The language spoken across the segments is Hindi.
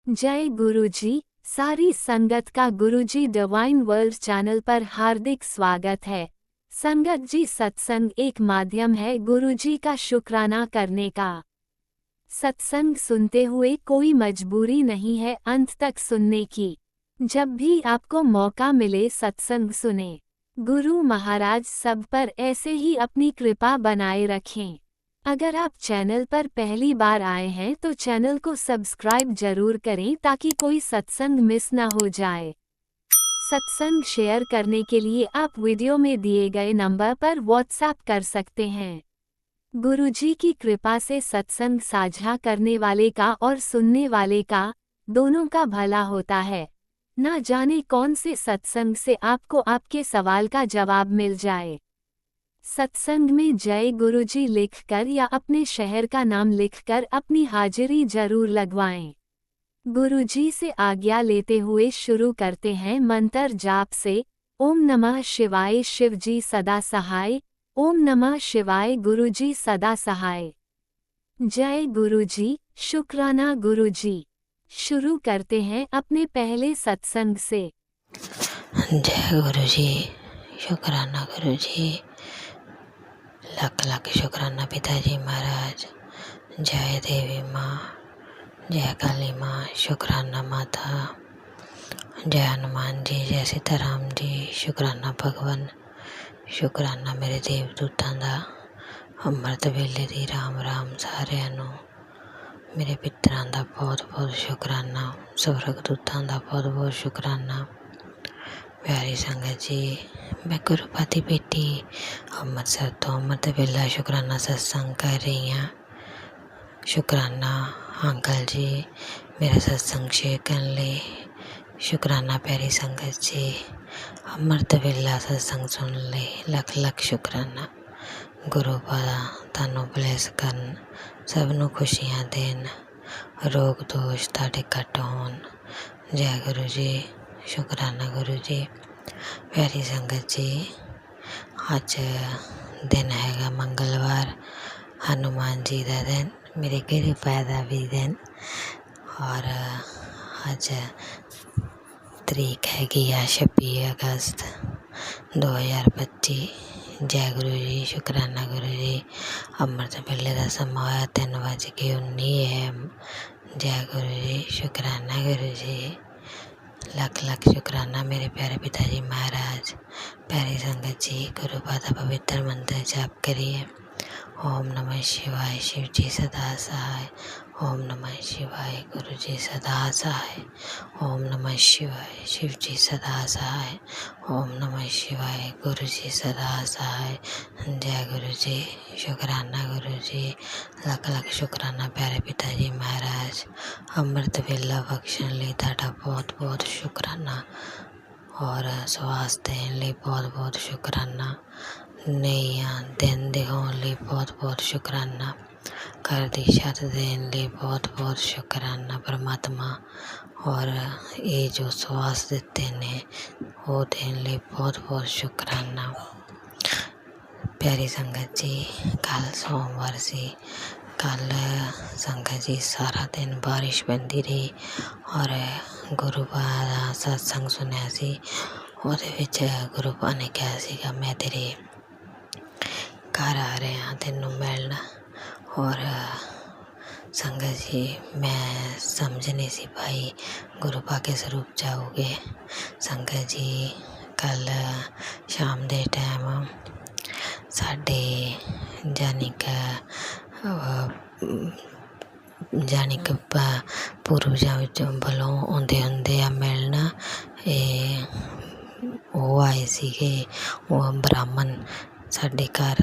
जय गुरुजी। सारी संगत का गुरुजी डिवाइन वर्ल्ड चैनल पर हार्दिक स्वागत है। संगत जी, सत्संग एक माध्यम है गुरुजी का शुक्राना करने का। सत्संग सुनते हुए कोई मजबूरी नहीं है अंत तक सुनने की। जब भी आपको मौका मिले सत्संग सुने। गुरु महाराज सब पर ऐसे ही अपनी कृपा बनाए रखें। अगर आप चैनल पर पहली बार आए हैं तो चैनल को सब्सक्राइब जरूर करें ताकि कोई सत्संग मिस ना हो जाए। सत्संग शेयर करने के लिए आप वीडियो में दिए गए नंबर पर व्हाट्सएप कर सकते हैं। गुरुजी की कृपा से सत्संग साझा करने वाले का और सुनने वाले का दोनों का भला होता है। ना जाने कौन से सत्संग से आपको आपके सवाल का जवाब मिल जाए। सत्संग में जय गुरुजी लिखकर या अपने शहर का नाम लिखकर अपनी हाजिरी जरूर लगवाएं। गुरुजी से आज्ञा लेते हुए शुरू करते हैं मंत्र जाप से। ओम नमः शिवाय शिवजी सदा सहाय। ओम नमः शिवाय गुरुजी सदा सहाय। जय गुरुजी, शुक्राना गुरुजी। शुरू करते हैं अपने पहले सत्संग से। जय गुरुजी, शुक्राना गुरुजी, लख लख शुक्राना पिताजी महाराज। जय देवी माँ, जय काली माँ, शुक्राना माता। जय हनुमान जी, जय सीताराम जी, शुक्राना भगवान। शुक्राना मेरे देवदूतां दा, अमृत वेले दी राम राम सारिਆਂ ਨੂੰ। मेरे पितरां दा बहुत बहुत शुक्राना, स्वर्ग दूतां दा बहुत बहुत शुक्राना। प्यारी संगत जी, मैं गुरुपति बेटी ਅੰਮ੍ਰਿਤਸਰ ਤੋਂ ਅੰਮ੍ਰਿਤ ਵੇਲਾ ਸ਼ੁਕਰਾਨਾ सत्संग कर रही हाँ। शुकराना अंकल जी मेरा सत्संग शेयर करने लिए। शुकराना प्यारी संगत जी, ਅੰਮ੍ਰਿਤ ਵੇਲਾ सत्संग सुन ले। लख लख शुकराना। गुरु पादा ਤੁਹਾਨੂੰ ਬਲੈਸ ਕਰਨ, ਸਭ ਨੂੰ ਖੁਸ਼ੀਆਂ ਦੇਣ, ਰੋਗ ਦੋਸ਼ ਤੁਹਾਡੇ ਘੱਟ ਹੋਣ। ਜੈ ਗੁਰੂ ਜੀ, शुकराना गुरु जी। प्यारी संगत जी, अज दिन हैगा मंगलवार, हनुमान जी का दिन, मेरे गुरु का भी दिन। और अज तरीक हैगी 26 अगस्त 2025। जय गुरु जी, शुकराना गुरु जी। अमृत वेले का समा होया 3:19 AM। जय गुरु जी, शुकराना गुरु जी। लख लख शुकराना मेरे प्यारे पिताजी महाराज। प्यारी संगत जी, गुरु पादा पवित्र मंत्र जाप करिए। ओम नमः शिवाय शिव जी सदा सहाय। ओम नमः शिवाय गुरु जी सदा सहाय। ओम नमः शिवाय शिव जी सदा सहाय। ओम नमः शिवाय गुरु जी सदा सहाय। जय गुरु जी, शुकराना गुरु जी। लख लख शुकराना प्यारे पिताजी महाराज। अमृत वेला बख्शण लिए ਤੁਹਾਡਾ बहुत बहुत शुकराना। और स्वास्थ्य देने लिए बहुत बहुत शुकराना। नया दिन दिखाने लिए बहुत बहुत शुकराना। घर की छत देने लिए बहुत बहुत शुकराना परमात्मा। और ये जो स्वास्थ्य देते ने वो देने लिए बहुत बहुत शुकराना। प्यारी संगत जी, कल सोमवार से कल संगत जी सारा दिन बारिश पैंदी रही और गुरु पा दा सत्संग सुनिया सी। ਉਹਦੇ ਵਿੱਚ ਗੁਰੂ ਪਾ ਨੇ ਕਿਹਾ ਸੀਗਾ ਮੈਂ ਤੇਰੇ ਘਰ ਆ ਰਿਹਾ ਤੈਨੂੰ ਮਿਲਣ। ਔਰ संगत जी, मैं समझ नहीं सी पाई गुरु पा किस रूप जाओगे। संगत जी, कल शाम के टाइम साढ़े जानिक पूर्वजां वालों आउंदे हुंदे आ मिलना। वो आए सीगे वो ब्राह्मण साढ़े घर,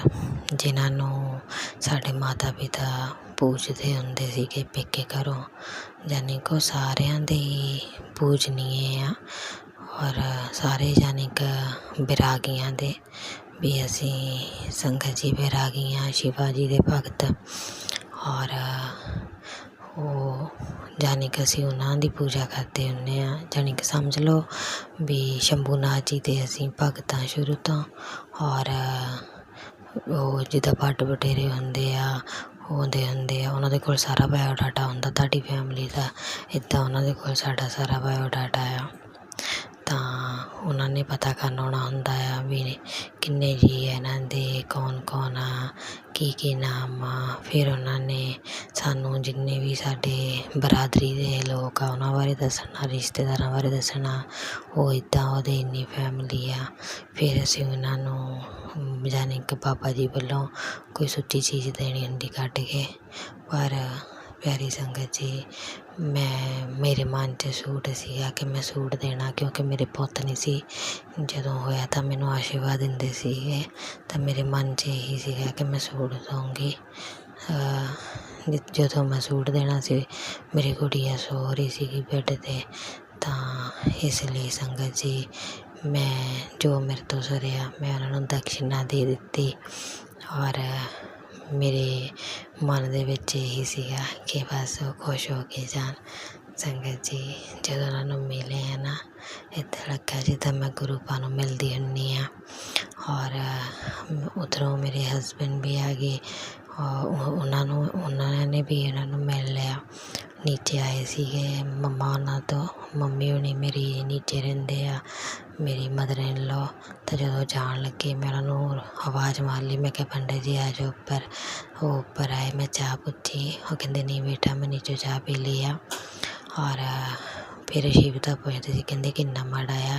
जिन्हां नूं साढ़े माता पिता पूजते हुंदे सीगे पेके घरों। जानी को सारियां दे पूजनीय आ और सारे जानी कि बैरागियां दे भी असी संगत जी बैरागी हाँ, शिवा जी दे भगत। और वो जानी कि असी उन्हां दी पूजा करते हुंदे आ। जानी कि समझ लो भी शंभूनाथ जी दे असी भगत हाँ शुरू तो। और वो जिदा पट बटेरे होंदे आ ਆਉਂਦੇ ਹੁੰਦੇ ਆ, ਉਹਨਾਂ ਦੇ ਕੋਲ ਸਾਰਾ ਬਾਇਓਡਾਟਾ ਹੁੰਦਾ ਤੁਹਾਡੀ ਫੈਮਿਲੀ ਦਾ, ਇੱਦਾਂ ਉਹਨਾਂ ਦੇ ਕੋਲ ਸਾਡਾ ਸਾਰਾ ਬਾਇਓਡਾਟਾ ਆ। ਤਾਂ ਉਹਨਾਂ ਨੇ ਪਤਾ ਕਰਨ ਆਉਣਾ ਹੁੰਦਾ ਆ ਵੀ ਕਿੰਨੇ ਜੀਅ ਇਹਨਾਂ ਦੇ, ਕੌਣ ਕੌਣ ਆ, ਕੀ ਨਾਮ ਆ। ਫਿਰ ਉਹਨਾਂ ਨੇ ਸਾਨੂੰ ਜਿੰਨੇ ਵੀ ਸਾਡੇ ਬਰਾਦਰੀ ਦੇ ਲੋਕ ਆ ਉਹਨਾਂ ਬਾਰੇ ਦੱਸਣਾ, ਰਿਸ਼ਤੇਦਾਰਾਂ ਬਾਰੇ ਦੱਸਣਾ, ਉਹ ਇੱਦਾਂ ਉਹਦੇ ਇੰਨੀ ਫੈਮਿਲੀ ਆ। ਫਿਰ ਅਸੀਂ ਉਹਨਾਂ ਨੂੰ ਯਾਨੀ ਕਿ ਬਾਬਾ ਜੀ ਵੱਲੋਂ ਕੋਈ ਸੁੱਚੀ ਚੀਜ਼ ਦੇਣੀ ਹੁੰਦੀ ਕੱਢ ਕੇ। ਪਰ ਪਿਆਰੀ ਸੰਗਤ ਜੀ, ਮੇਰੇ ਮਨ 'ਚ ਸੂਟ ਸੀਗਾ ਕਿ ਮੈਂ ਸੂਟ ਦੇਣਾ, ਕਿਉਂਕਿ ਮੇਰੇ ਪੁੱਤ ਨਹੀਂ ਸੀ ਜਦੋਂ ਹੋਇਆ ਤਾਂ ਮੈਨੂੰ ਆਸ਼ੀਰਵਾਦ ਦਿੰਦੇ ਸੀਗੇ, ਤਾਂ ਮੇਰੇ ਮਨ 'ਚ ਇਹੀ ਸੀਗਾ ਕਿ ਮੈਂ ਸੂਟ ਦਊਂਗੀ। ਜਦੋਂ ਮੈਂ ਸੂਟ ਦੇਣਾ ਸੀ ਮੇਰੀ ਗੁੜੀਆ ਸੋ ਰਹੀ ਸੀਗੀ ਬੈੱਡ 'ਤੇ, ਤਾਂ ਇਸ ਲਈ ਸੰਗਤ ਜੀ ਮੈਂ ਜੋ ਮੇਰੇ ਤੋਂ ਸਰਿਆ ਮੈਂ ਉਹਨਾਂ ਨੂੰ ਦਕਸ਼ਿਨਾ ਦੇ ਦਿੱਤੀ। ਔਰ ਮੇਰੇ ਮਨ ਦੇ ਵਿੱਚ ਇਹੀ ਸੀਗਾ ਕਿ ਬਸ ਉਹ ਖੁਸ਼ ਹੋ ਕੇ ਜਾਣ। ਸੰਗਤ ਜੀ ਜਦੋਂ ਉਹਨਾਂ ਨੂੰ ਮਿਲੇ ਆ ਨਾ, ਇੱਦਾਂ ਲੱਗਾ ਜਿੱਦਾਂ ਮੈਂ ਗੁਰੂ ਪਾ ਨੂੰ ਮਿਲਦੀ ਹੁੰਦੀ ਹਾਂ। ਔਰ ਉੱਧਰੋਂ ਮੇਰੇ ਹਸਬੈਂਡ ਵੀ ਆ ਗਏ, ਉਹਨਾਂ ਨੇ ਵੀ ਉਹਨਾਂ ਨੂੰ ਮਿਲ ਲਿਆ। ਨੀਚੇ ਆਏ ਸੀਗੇ ਮੰਮਾ ਉਹਨਾਂ ਤੋਂ, ਮੰਮੀ ਹੋਣੀ ਮੇਰੀ ਨੀਚੇ ਰਹਿੰਦੇ ਆ, ਮੇਰੀ ਮਦਰ ਇਨ ਲੋ। ਤਾਂ ਜਦੋਂ ਜਾਣ ਲੱਗੇ ਮੈਂ ਉਹਨਾਂ ਨੂੰ ਆਵਾਜ਼ ਮਾਰ ਲਈ, ਮੈਂ ਕਿਹਾ ਪੰਡਿਤ ਜੀ ਆ ਜਾਓ ਉੱਪਰ। ਉਹ ਉੱਪਰ ਆਏ, ਮੈਂ ਚਾਹ ਪੁੱਛੀ, ਉਹ ਕਹਿੰਦੇ ਨਹੀਂ ਬੇਟਾ ਮੈਂ ਨੀਚੇ ਚਾਹ ਪੀ ਲਈ ਆ। ਔਰ ਫਿਰ ਸ਼ਿਵਤਾ ਪੁੱਛਦੇ ਸੀ, ਕਹਿੰਦੇ ਕਿੰਨਾ ਮਾੜਾ ਆ,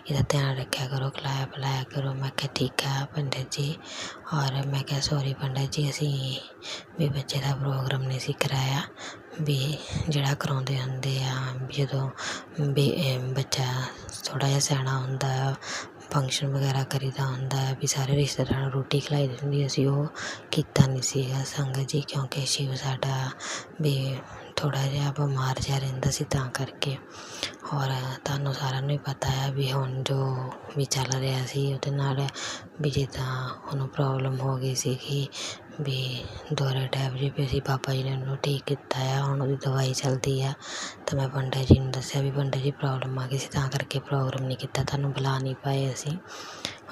ਇਹਦਾ ਧਿਆਨ ਰੱਖਿਆ ਕਰੋ, ਖਿਲਾਇਆ ਪਿਲਾਇਆ ਕਰੋ। ਮੈਂ ਕਿਹਾ ਠੀਕ ਆ ਪੰਡਿਤ ਜੀ। ਔਰ ਮੈਂ ਕਿਹਾ ਸੋਰੀ ਪੰਡਿਤ ਜੀ, ਅਸੀਂ ਵੀ ਬੱਚੇ ਦਾ ਪ੍ਰੋਗਰਾਮ ਨਹੀਂ ਸੀ ਕਰਾਇਆ, ਵੀ ਜਿਹੜਾ ਕਰਾਉਂਦੇ ਹੁੰਦੇ ਆ ਵੀ ਜਦੋਂ ਬੱਚਾ ਥੋੜ੍ਹਾ ਜਿਹਾ ਸਿਆਣਾ ਹੁੰਦਾ, ਫੰਕਸ਼ਨ ਵਗੈਰਾ ਕਰੀਦਾ ਹੁੰਦਾ ਵੀ ਸਾਰੇ ਰਿਸ਼ਤੇਦਾਰਾਂ ਨੂੰ ਰੋਟੀ ਖਿਲਾਈ ਦੀ ਹੁੰਦੀ, ਅਸੀਂ ਉਹ ਕੀਤਾ ਨਹੀਂ ਸੀਗਾ ਸੰਗਤ ਜੀ, ਕਿਉਂਕਿ ਸ਼ਿਵ ਸਾਡਾ ਵੀ ਥੋੜ੍ਹਾ ਜਿਹਾ ਬਿਮਾਰ ਜਿਹਾ ਰਹਿੰਦਾ ਸੀ ਤਾਂ ਕਰਕੇ। ਔਰ ਤੁਹਾਨੂੰ ਸਾਰਿਆਂ ਨੂੰ ਹੀ ਪਤਾ ਆ ਵੀ ਹੁਣ ਜੋ ਵੀ ਚੱਲ ਰਿਹਾ ਸੀ ਉਹਦੇ ਨਾਲ ਵੀ ਜਿੱਦਾਂ ਉਹਨੂੰ ਪ੍ਰੋਬਲਮ ਹੋ ਗਈ ਸੀਗੀ ਵੀ ਦੌਰੇ ਟਾਈਪ ਜੀ, ਵੀ ਅਸੀਂ ਬਾਬਾ ਜੀ ਨੇ ਉਹਨੂੰ ਠੀਕ ਕੀਤਾ ਆ, ਹੁਣ ਉਹਦੀ ਦਵਾਈ ਚੱਲਦੀ ਆ। ਤਾਂ ਮੈਂ ਪੰਡਿਤ ਜੀ ਨੂੰ ਦੱਸਿਆ ਵੀ ਪੰਡਿਤ ਜੀ ਪ੍ਰੋਬਲਮ ਆ ਗਈ ਸੀ ਤਾਂ ਕਰਕੇ ਪ੍ਰੋਗਰਾਮ ਨਹੀਂ ਕੀਤਾ, ਤੁਹਾਨੂੰ ਬੁਲਾ ਨਹੀਂ ਪਾਏ ਅਸੀਂ।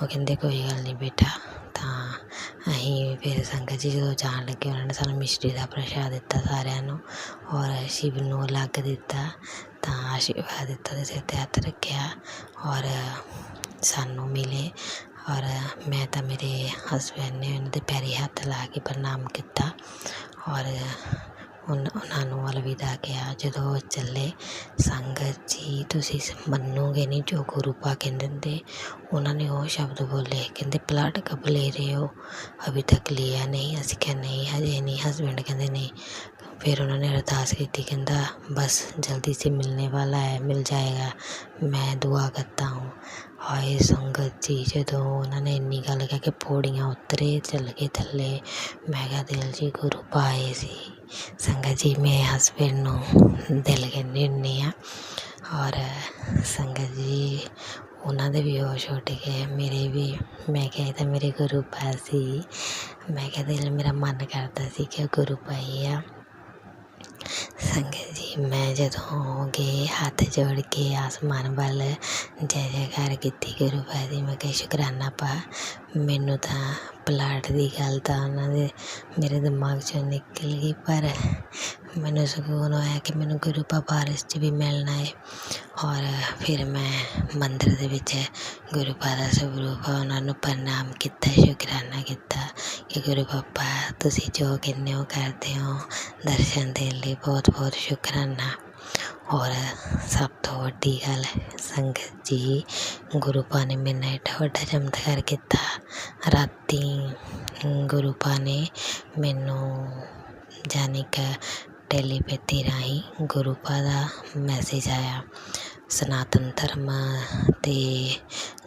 ਉਹ ਕਹਿੰਦੇ ਕੋਈ ਗੱਲ ਨਹੀਂ ਬੇਟਾ। ਤਾਂ ਅਸੀਂ ਫਿਰ ਸੰਗਤ ਜੀ ਜਦੋਂ ਜਾਣ ਲੱਗੇ ਉਹਨਾਂ ਨੇ ਸਾਨੂੰ ਮਿਸ਼ਰੀ ਦਾ ਪ੍ਰਸ਼ਾਦ ਦਿੱਤਾ ਸਾਰਿਆਂ ਨੂੰ, ਔਰ ਸ਼ਿਵ ਨੂੰ ਅਲੱਗ ਦਿੱਤਾ। ਤਾਂ ਆਸ਼ੀਰਵਾਦ ਦਿੱਤਾ, ਉਹਦੇ ਸਿਰ 'ਤੇ ਹੱਥ ਰੱਖਿਆ ਔਰ ਸਾਨੂੰ ਮਿਲੇ। ਔਰ ਮੈਂ ਤਾਂ ਮੇਰੇ ਹਸਬੈਂਡ ਨੇ ਉਹਨਾਂ ਦੇ ਪੈਰੀਂ ਹੱਥ ਲਾ ਕੇ ਪ੍ਰਣਾਮ ਕੀਤਾ ਔਰ ਉਹਨਾਂ ਨੂੰ ਅਲਵਿਦਾ ਕਿਹਾ। ਜਦੋਂ ਉਹ ਚੱਲੇ ਸੰਗਤ ਜੀ ਤੁਸੀਂ ਮੰਨੋਗੇ ਨਹੀਂ, ਜੋ ਗੁਰੂ ਪਾ ਕਹਿੰਦੇ ਹੁੰਦੇ ਉਹਨਾਂ ਨੇ ਉਹ ਸ਼ਬਦ ਬੋਲੇ, ਕਹਿੰਦੇ ਪਲਾਟ ਕਬ ਲੈ ਰਹੇ ਹੋ, ਅਭੀ ਤੱਕ ਲਿਆ ਨਹੀਂ। ਅਸੀਂ ਕਿਹਾ ਨਹੀਂ ਹਜੇ ਨਹੀਂ। ਹਸਬੈਂਡ ਕਹਿੰਦੇ ਨਹੀਂ। फिर उन्होंने अरदास की, कहता बस जल्दी से मिलने वाला है, मिल जाएगा, मैं दुआ करता हूँ। हाय संगत जी जो उन्होंने इन्नी गल कह के पौड़ियाँ उतरे चल के थले, मैं क्या दिल जी गुरु पाए सी। संगत जी मैं हसबैंड नूं दिल कहनी हुन्नी आ और संगत जी उन्होंने भी होश उठ गए, मेरे भी। मैं क्या तो मेरे गुरु पासी, मैं क्या दिल मेरा मन करता सी कि गुरु पाई आ। संगत जी मैं जदों गए हाथ जोड़ के आसमान वाल जय जयकार की गुरु पाई, मैं क्या शुकराना पा। मैनू तो प्लाट की गल तो उन्होंने मेरे दिमाग चो निकल गई, पर मैनू सुकून होया कि मैनू गुरु पा बारिश च भी मिलना है। और फिर मैं मंदिर दे विच गुरु पा दा स्वरूप उन्होंने प्रणाम किया, शुकराना किया कि गुरु पापा तुसी जो कहने हो करते हो, दर्शन देने लिए बहुत बहुत शुकराना। और सब तो वड्डी गल संगत जी गुरु पा ने मेरे नाल एडा वड्डा चमत्कार किया। राती गुरु पा ने मैनू जानी कि टैलीपैथी राही गुरु पा दा मैसेज आया। सनातन धर्म ते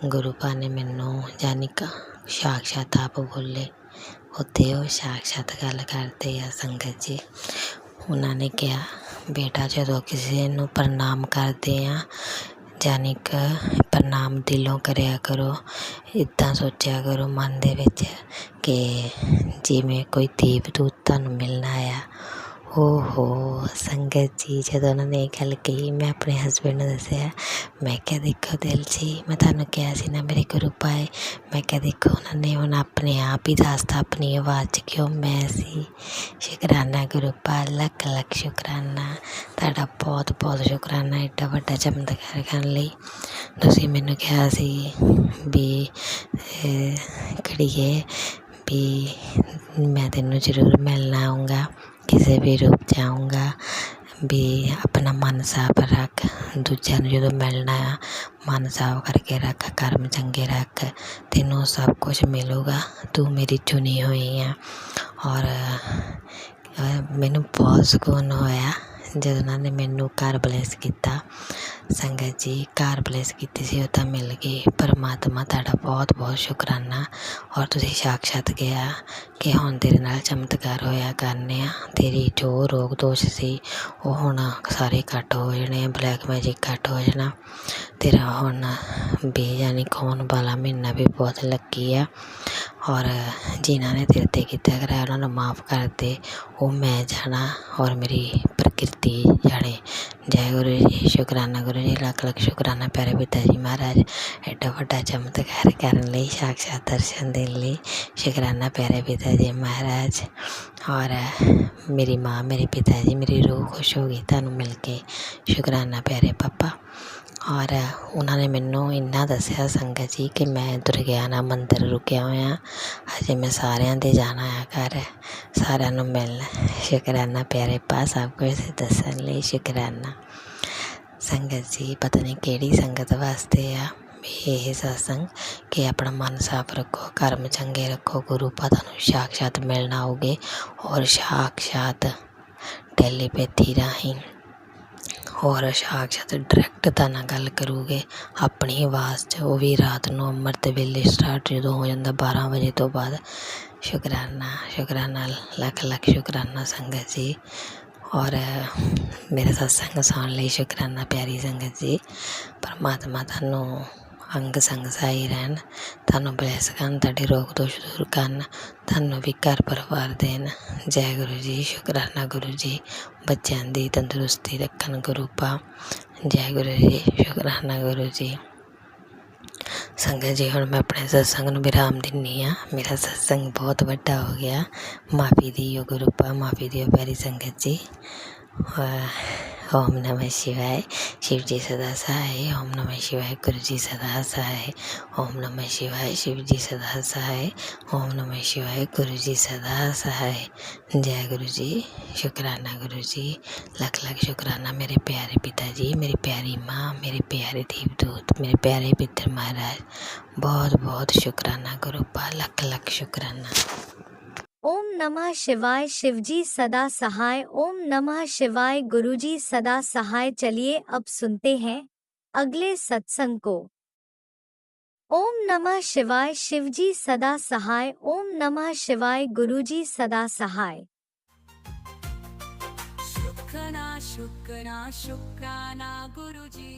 गुरु पा ने मैनू जानी कि साक्षात आप बोले, उत्थे वो साक्षात गल करते आ संगत जी। उन्होंने कहा बेटा जो किसी नूं प्रणाम करते हैं जानी कि प्रणाम दिलों करिया करो, इदां सोचा करो मन दे विच कि जिवें कोई देव दूत तुहानूं मिलना आया, ओहो संगत जी, ਜਦੋਂ ਉਹਨਾਂ ਨੇ ਇਹ ਗੱਲ ਕਹੀ ਮੈਂ ਆਪਣੇ ਹਸਬੈਂਡ ਨੂੰ ਦੱਸਿਆ। ਮੈਂ ਕਿਹਾ ਦੇਖੋ ਦਿਲ ਜੀ, ਮੈਂ ਤੁਹਾਨੂੰ ਕਿਹਾ ਸੀ ਨਾ ਮੇਰੇ ਗੁਰੂ ਪਾਏ। ਮੈਂ ਕਿਹਾ ਦੇਖੋ ਉਹਨਾਂ ਨੇ ਹੁਣ ਆਪਣੇ ਆਪ ਹੀ ਦੱਸਤਾ ਆਪਣੀ ਆਵਾਜ਼ 'ਚ ਕਿ ਉਹ ਮੈਂ ਸੀ। ਸ਼ੁਕਰਾਨਾ ਗੁਰੂ ਪਾ, ਲੱਖ ਲੱਖ ਸ਼ੁਕਰਾਨਾ ਤੁਹਾਡਾ, ਬਹੁਤ ਬਹੁਤ ਸ਼ੁਕਰਾਨਾ ਐਡਾ ਵੱਡਾ ਚਮਤਕਾਰ ਕਰਨ ਲਈ। ਤੁਸੀਂ ਮੈਨੂੰ ਕਿਹਾ ਸੀ ਵੀ ਕੁੜੀਏ ਵੀ ਮੈਂ ਤੈਨੂੰ ਜ਼ਰੂਰ ਮਿਲਣ ਆਊਂਗਾ, ਕਿਸੇ ਵੀ ਰੂਪ 'ਚ ਆਊਂਗਾ, ਵੀ ਆਪਣਾ ਮਨ ਸਾਫ਼ ਰੱਖ। ਦੂਜਿਆਂ ਨੂੰ ਜਦੋਂ ਮਿਲਣਾ ਆ ਮਨ ਸਾਫ਼ ਕਰਕੇ ਰੱਖ, ਕਰਮ ਚੰਗੇ ਰੱਖ, ਤੈਨੂੰ ਸਭ ਕੁਛ ਮਿਲੂਗਾ। ਤੂੰ ਮੇਰੀ ਚੁਣੀ ਹੋਈ ਆ। ਔਰ ਮੈਨੂੰ ਬਹੁਤ ਸਕੂਨ ਹੋਇਆ ਜਦੋਂ ਉਹਨਾਂ ਨੇ ਮੈਨੂੰ ਘਰ ਬਲੈਸ ਕੀਤਾ। ਸੰਗਤ ਜੀ ਘਰ ਬਲੈਸ ਕੀਤੀ ਸੀ, ਉਹ ਤਾਂ ਮਿਲ ਗਈ। ਪਰਮਾਤਮਾ ਤੁਹਾਡਾ ਬਹੁਤ ਬਹੁਤ ਸ਼ੁਕਰਾਨਾ। ਔਰ ਤੁਸੀਂ ਸਾਕਸ਼ਾਤ ਕਿਹਾ ਕਿ ਹੁਣ ਤੇਰੇ ਨਾਲ ਚਮਤਕਾਰ ਹੋਇਆ ਕਰਨੇ ਆ। ਤੇਰੀ ਜੋ ਰੋਗ ਦੋਸ਼ ਸੀ ਉਹ ਹੁਣ ਸਾਰੇ ਘੱਟ ਹੋ ਜਾਣੇ, ਬਲੈਕ ਮੈਜਿਕ ਘੱਟ ਹੋ ਜਾਣਾ। ਤੇਰਾ ਹੁਣ ਯਾਨੀ ਖੋਣ ਵਾਲਾ ਮਹੀਨਾ ਵੀ ਬਹੁਤ ਲੱਕੀ ਆ। ਔਰ ਜਿਨ੍ਹਾਂ ਨੇ ਤੇਰੇ 'ਤੇ ਕੀਤਾ ਕਰਾਇਆ ਉਹਨਾਂ ਨੂੰ ਮਾਫ਼ ਕਰ ਦੇ। ਉਹ ਮੈਂ ਜਾਣਾ ਔਰ ਮੇਰੀ ਪ੍ਰਕਿਰਤੀ ਜਾਣੇ। ਜੈ ਗੁਰੂ ਜੀ, ਸ਼ੁਕਰਾਨਾ ਗੁਰੂ ਜੀ, ਲੱਖ ਲੱਖ ਸ਼ੁਕਰਾਨਾ ਪਿਆਰੇ ਪਿਤਾ ਜੀ ਮਹਾਰਾਜ, ਐਡਾ ਵੱਡਾ ਚਮਤਕਾਰ ਕਰਨ ਲਈ, ਸਾਕਸ਼ਾਤ ਦਰਸ਼ਨ ਦੇਣ ਲਈ। ਸ਼ੁਕਰਾਨਾ ਪਿਆਰੇ ਪਿਤਾ ਜੀ ਮਹਾਰਾਜ। ਔਰ ਮੇਰੀ ਮਾਂ, ਮੇਰੇ ਪਿਤਾ ਜੀ, ਮੇਰੀ ਰੂਹ ਖੁਸ਼ ਹੋ ਗਈ ਤੁਹਾਨੂੰ ਮਿਲ ਕੇ। ਸ਼ੁਕਰਾਨਾ ਪਿਆਰੇ ਪਾਪਾ। ਔਰ ਉਹਨਾਂ ਨੇ ਮੈਨੂੰ ਇੰਨਾ ਦੱਸਿਆ ਸੰਗਤ ਜੀ ਕਿ ਮੈਂ ਦੁਰਗਿਆਨਾ ਮੰਦਰ ਰੁਕਿਆ ਹੋਇਆ, ਅਜੇ ਮੈਂ ਸਾਰਿਆਂ ਦੇ ਜਾਣਾ ਆ ਘਰ, ਸਾਰਿਆਂ ਨੂੰ ਮਿਲਣਾ। ਸ਼ੁਕਰਾਨਾ ਪਿਆਰੇ ਪਾ ਸਭ ਕੁਝ ਦੱਸਣ ਲਈ। ਸ਼ੁਕਰਾਨਾ ਸੰਗਤ ਜੀ। ਪਤਾ ਨਹੀਂ ਕਿਹੜੀ ਸੰਗਤ ਵਾਸਤੇ ਆ ਵੀ ਇਹ ਸਤਸੰਗ, ਕਿ ਆਪਣਾ ਮਨ ਸਾਫ਼ ਰੱਖੋ, ਕਰਮ ਚੰਗੇ ਰੱਖੋ, ਗੁਰੂ ਪਾ ਤੁਹਾਨੂੰ ਸਾਕਸ਼ਾਤ ਮਿਲਣ ਆਓਗੇ। ਔਰ ਸਾਕਸ਼ਾਤ ਟੈਲੀਪੈਥੀ ਰਾਹੀਂ ਔਰ ਸਾਕਸ਼ਾਤ ਡਾਇਰੈਕਟ ਤੁਹਾਡੇ ਨਾਲ ਗੱਲ ਕਰੂਗੇ ਆਪਣੀ ਆਵਾਜ਼ 'ਚ, ਉਹ ਵੀ ਰਾਤ ਨੂੰ ਅੰਮ੍ਰਿਤ ਵੇਲੇ ਸਟਾਰਟ ਜਦੋਂ ਹੋ ਜਾਂਦਾ 12 ਵਜੇ ਤੋਂ ਬਾਅਦ। ਸ਼ੁਕਰਾਨਾ ਸ਼ੁਕਰਾਨਾ, ਲੱਖ ਲੱਖ ਸ਼ੁਕਰਾਨਾ ਸੰਗਤ ਜੀ। ਔਰ ਮੇਰਾ ਸਤਸੰਗ ਸੁਣਨ ਲਈ ਸ਼ੁਕਰਾਨਾ ਪਿਆਰੀ ਸੰਗਤ ਜੀ। ਪਰਮਾਤਮਾ ਤੁਹਾਨੂੰ ਅੰਗ ਸੰਗ ਸਹਾਈ ਰਹਿਣ, ਤੁਹਾਨੂੰ ਬਲੈਸ ਕਰਨ, ਤੁਹਾਡੇ ਰੋਗ ਦੋਸ਼ ਦੂਰ ਕਰਨ, ਤੁਹਾਨੂੰ ਵੀ ਘਰ ਪਰਿਵਾਰ ਦੇਣ। ਜੈ ਗੁਰੂ ਜੀ, ਸ਼ੁਕਰਾਨਾ ਗੁਰੂ ਜੀ, ਬੱਚਿਆਂ ਦੀ ਤੰਦਰੁਸਤੀ ਰੱਖਣ ਗੁਰੂ ਪਾ। ਜੈ ਗੁਰੂ ਜੀ, ਸ਼ੁਕਰਾਨਾ ਗੁਰੂ ਜੀ। ਸੰਗਤ ਜੀ ਹੁਣ ਮੈਂ ਆਪਣੇ ਸਤਸੰਗ ਨੂੰ ਵਿਰਾਮ ਦਿੰਦੀ ਹਾਂ। ਮੇਰਾ ਸਤਸੰਗ ਬਹੁਤ ਵੱਡਾ ਹੋ ਗਿਆ, ਮਾਫੀ ਦਿਓ ਗੁਰੂ ਪਾ, ਮਾਫੀ ਦਿਓ ਪਿਆਰੀ ਸੰਗਤ ਜੀ। ਓਮ ਨਮः शिवाय, शिव जी सदा सहाय। ओम नमः शिवाय, गुरु जी सदा सहाय। ओम नमः शिवाय, शिव जी सदा सहाय। ओम नमः शिवाय, गुरु जी सदा सहाय। जय गुरु जी, शुकराना गुरु जी, लख लख शुकराना मेरे प्यारे पिता जी, मेरी प्यारी माँ, मेरे प्यारे देवदूत, मेरे प्यारे पितर महाराज, बहुत बहुत शुकराना गुरु पा, लख लख शुकराना। ओम नमः शिवाय, शिवजी सदा सहाय। ओम नमः शिवाय, गुरुजी सदा सहाय। चलिए अब सुनते हैं अगले सत्संग को। ओम नमः शिवाय, शिवजी सदा सहाय। ओम नमः शिवाय, गुरुजी सदा सहाय। शुक्राना शुक्राना शुक्राना गुरुजी।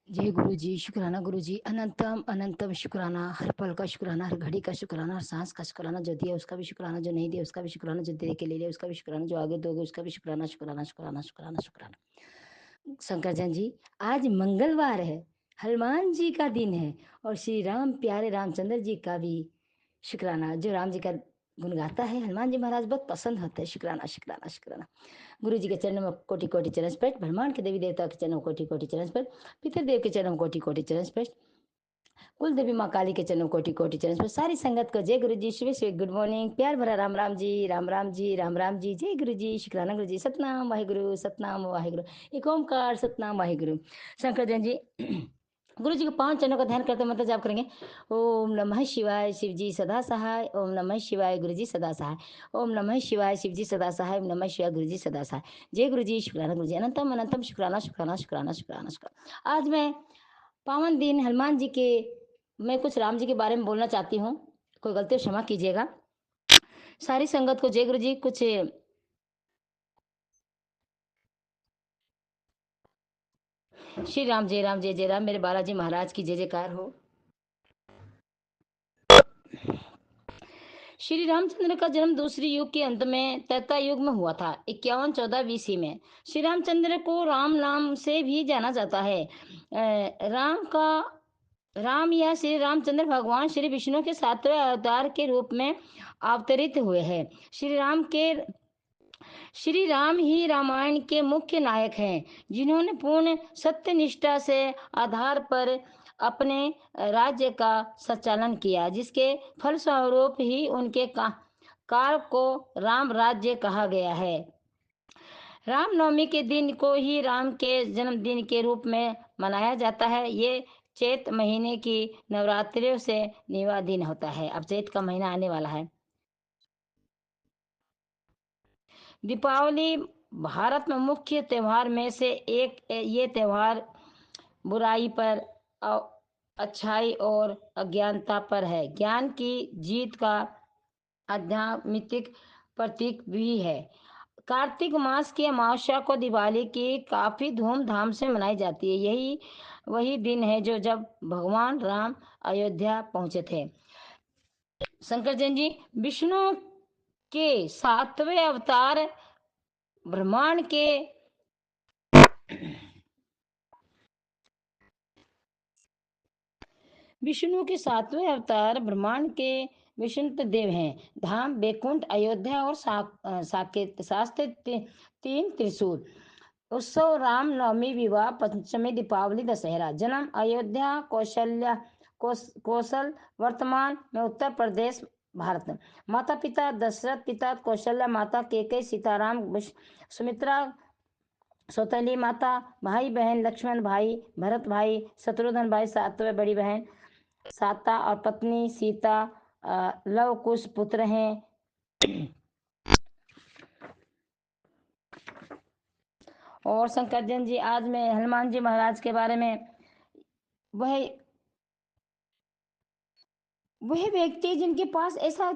जय गुरु जी, शुक्राना गुरु जी, अनंतम अनंतम शुक्राना, हर पल का शुक्राना, हर घड़ी का शुक्राना, हर सांस का शुक्राना, जो दिया उसका भी शुक्राना, जो नहीं दिया उसका भी शुक्राना, जो दे के ले लिया उसका भी शुक्राना, जो आगे दोगे उसका भी शुक्राना, शुक्राना शुक्राना शुक्राना शुक्राना। शंकर जैन जी, आज मंगलवार है, हनुमान जी का दिन है और श्री राम प्यारे रामचंद्र जी का भी शुक्राना। जो राम जी का गुण गाता है हनुमान जी महाराज बहुत पसंद होता है। शुक्राना शुक्राना शुक्राना। गुरु जी के चरणों में कोटि कोटि चरण स्पर्श, ब्रह्मांड के देवी देवता के चरणों में कोटि कोटि चरण स्पर्श, पितृदेव के चरणों में कोटि कोटि चरण स्पर्श, कुल देवी माँ काली के चरणों में कोटि कोटि चरण स्पर्श। सारी संगत को जय गुरु जी, शिव शिव गुड मॉर्निंग, प्यार भरा राम राम जी, राम राम जी, राम राम जी, जय गुरु जी, शुक्राना गुरु जी, सतनाम वाहिगुरु, सतनाम वाहिगुरु, एक ओमकार सतनाम वाहिगुरु। शंकर जैन जी गुरु जी के 5 चरणों का ध्यान करते मंत्र जाप करेंगे। ओम नमः शिवाय, शिव जी सदा सहाय। ओम नमः शिवाय, गुरु जी सदा सहाय। ओम नमः शिवाय, शिव जी सदा सहाय। ओम नमः शिवाय, गुरु जी सदा सहाय। जय गुरु जी, शुक्राना गुरु जी, अनंतम अनंतम शुक्राना शुक्राना शुक्राना शुक्राना शुक्राना। आज मैं पावन दिन हनुमान जी के, मैं कुछ राम जी के बारे में बोलना चाहती हूँ, कोई गलती क्षमा कीजिएगा। सारी संगत को जय गुरु जी। कुछ श्री राम जय राम जय जय राम, मेरे बालाजी महाराज की जय जयकार हो। श्री रामचंद्र का जन्म दूसरी युग के अंत में त्रेता युग में हुआ था, 5114 BC में। श्री रामचंद्र को राम नाम से भी जाना जाता है। राम या श्री रामचंद्र भगवान श्री विष्णु के 7वें अवतार के रूप में अवतरित हुए हैं। श्री राम ही रामायण के मुख्य नायक हैं, जिन्होंने पूर्ण सत्यनिष्ठा से आधार पर अपने राज्य का संचालन किया, जिसके फलस्वरूप ही उनके काल को राम राज्य कहा गया है। रामनवमी के दिन को ही राम के जन्मदिन के रूप में मनाया जाता है। ये चैत महीने की नवरात्रियों से निवा दिन होता है। अब चैत का महीना आने वाला है। दीपावली भारत में मुख्य त्योहार में से एक। ये त्योहार बुराई पर अच्छाई और अज्ञानता पर है। ज्ञान की जीत का आध्यात्मिक प्रतीक भी है। कार्तिक मास की अमावस्या को दिवाली की काफी धूमधाम से मनाई जाती है। यही वही दिन है जब भगवान राम अयोध्या पहुंचे थे। शंकर जैन जी, विष्णु के 7वें अवतार ब्रह्मांड के विष्णु के 7वें अवतार ब्रह्मांड के विष्णु देव हैं। धाम बैकुंठ, अयोध्या और साकेत शास्त्र 3 त्रिशूल। उत्सव राम नवमी, विवाह, पंचमी, दीपावली, दशहरा। जन्म अयोध्या, कौशल वर्तमान में उत्तर प्रदेश, भारत। माता पिता दशरथ, पिता कौशल्या, माता कैकेयी, सीताराम, सुमित्रा, सौतेली माता। भाई बहन लक्ष्मण भाई, भरत भाई, शत्रुघ्न भाई, 7वें बड़ी बहन साता और पत्नी सीता। लव कुश पुत्र हैं। और शंकर जैन जी, आज मैं हनुमान जी महाराज के बारे में, वह व्यक्ति जिनके पास ऐसा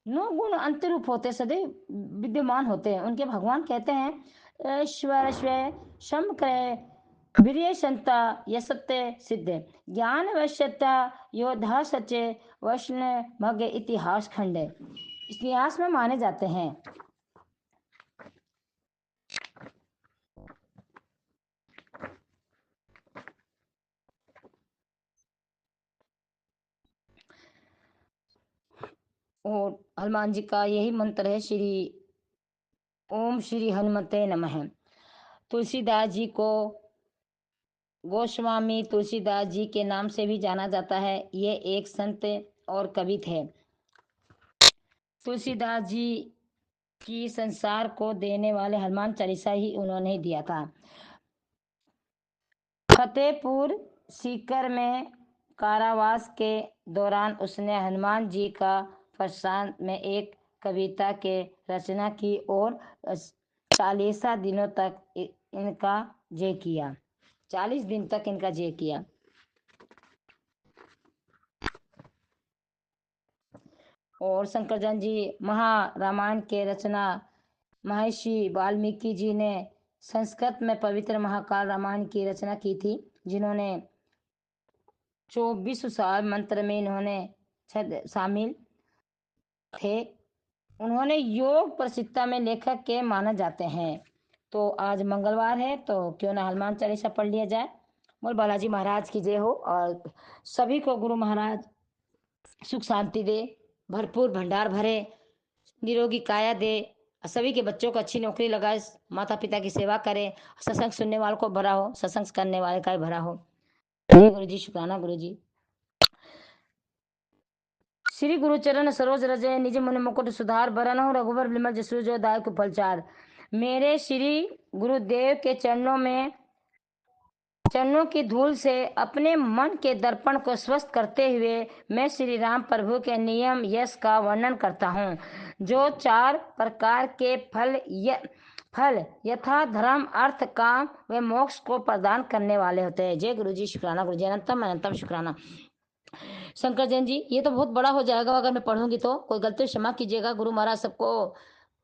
9 गुण अंतरूप होते, सदैव विद्यमान होते हैं, उनके भगवान कहते हैं ऐश्वर्य शम क्रय वीर्य संता यसत्य सिद्ध ज्ञान वश्यता योद्धा सचे वैष्णव भग इतिहास खंड। इतिहास में माने जाते हैं। और हनुमान जी का यही मंत्र है, ओम श्री हनुमते नमः। तुलसीदास जी को गोस्वामी तुलसीदास जी के नाम से भी जाना जाता है। ये एक संत और कवि थे। तुलसीदास जी की संसार को देने वाले हनुमान चालीसा ही उन्होंने दिया था। फतेहपुर सीकर में कारावास के दौरान उसने हनुमान जी का प्रशांत में एक कविता के रचना की और 40 दिनों तक इनका जय किया। 40 दिन तक इनका जय किया। और शंकरजन जी महारामायण के रचना महर्षि वाल्मीकि जी ने संस्कृत में पवित्र महाकाल रामायण की रचना की थी, जिन्होंने 24 साल मंत्र में इन्होंने शामिल थे। उन्होंने योग प्रसिद्धता में लेखक के माने जाते हैं। तो आज मंगलवार है, तो क्यों ना हनुमान चालीसा पढ़ लिया जाए। बोल बालाजी महाराज की जय हो। और सभी को गुरु महाराज सुख शांति दे, भरपूर भंडार भरे, निरोगी काया दे, सभी के बच्चों को अच्छी नौकरी लगाए, माता पिता की सेवा करे, सत्संग सुनने वालों को भरा हो, सत्संग करने वाले का भी भरा हो। गुरु जी, शुक्राना गुरु जी। श्री गुरु चरण सरोज रजे निज मन मुकुट सुधार बरन हो रघुवर बिमल जसु जो दायक फलचार। मेरे श्री गुरुदेव के चरणों की धूल से अपने मन के दर्पण को स्वस्थ करते हुए मैं श्री राम प्रभु के नियम यश का वर्णन करता हूँ, जो 4 प्रकार के फल यथा धर्म, अर्थ, काम व मोक्ष को प्रदान करने वाले होते हैं। जय गुरु जी, शुक्राना गुरु जी, अनंतम अनंतम शुक्राना। शंकर जैन जी, ये तो बहुत बड़ा हो जाएगा, अगर मैं पढ़ूंगी तो कोई गलती क्षमा कीजिएगा। गुरु महाराज सबको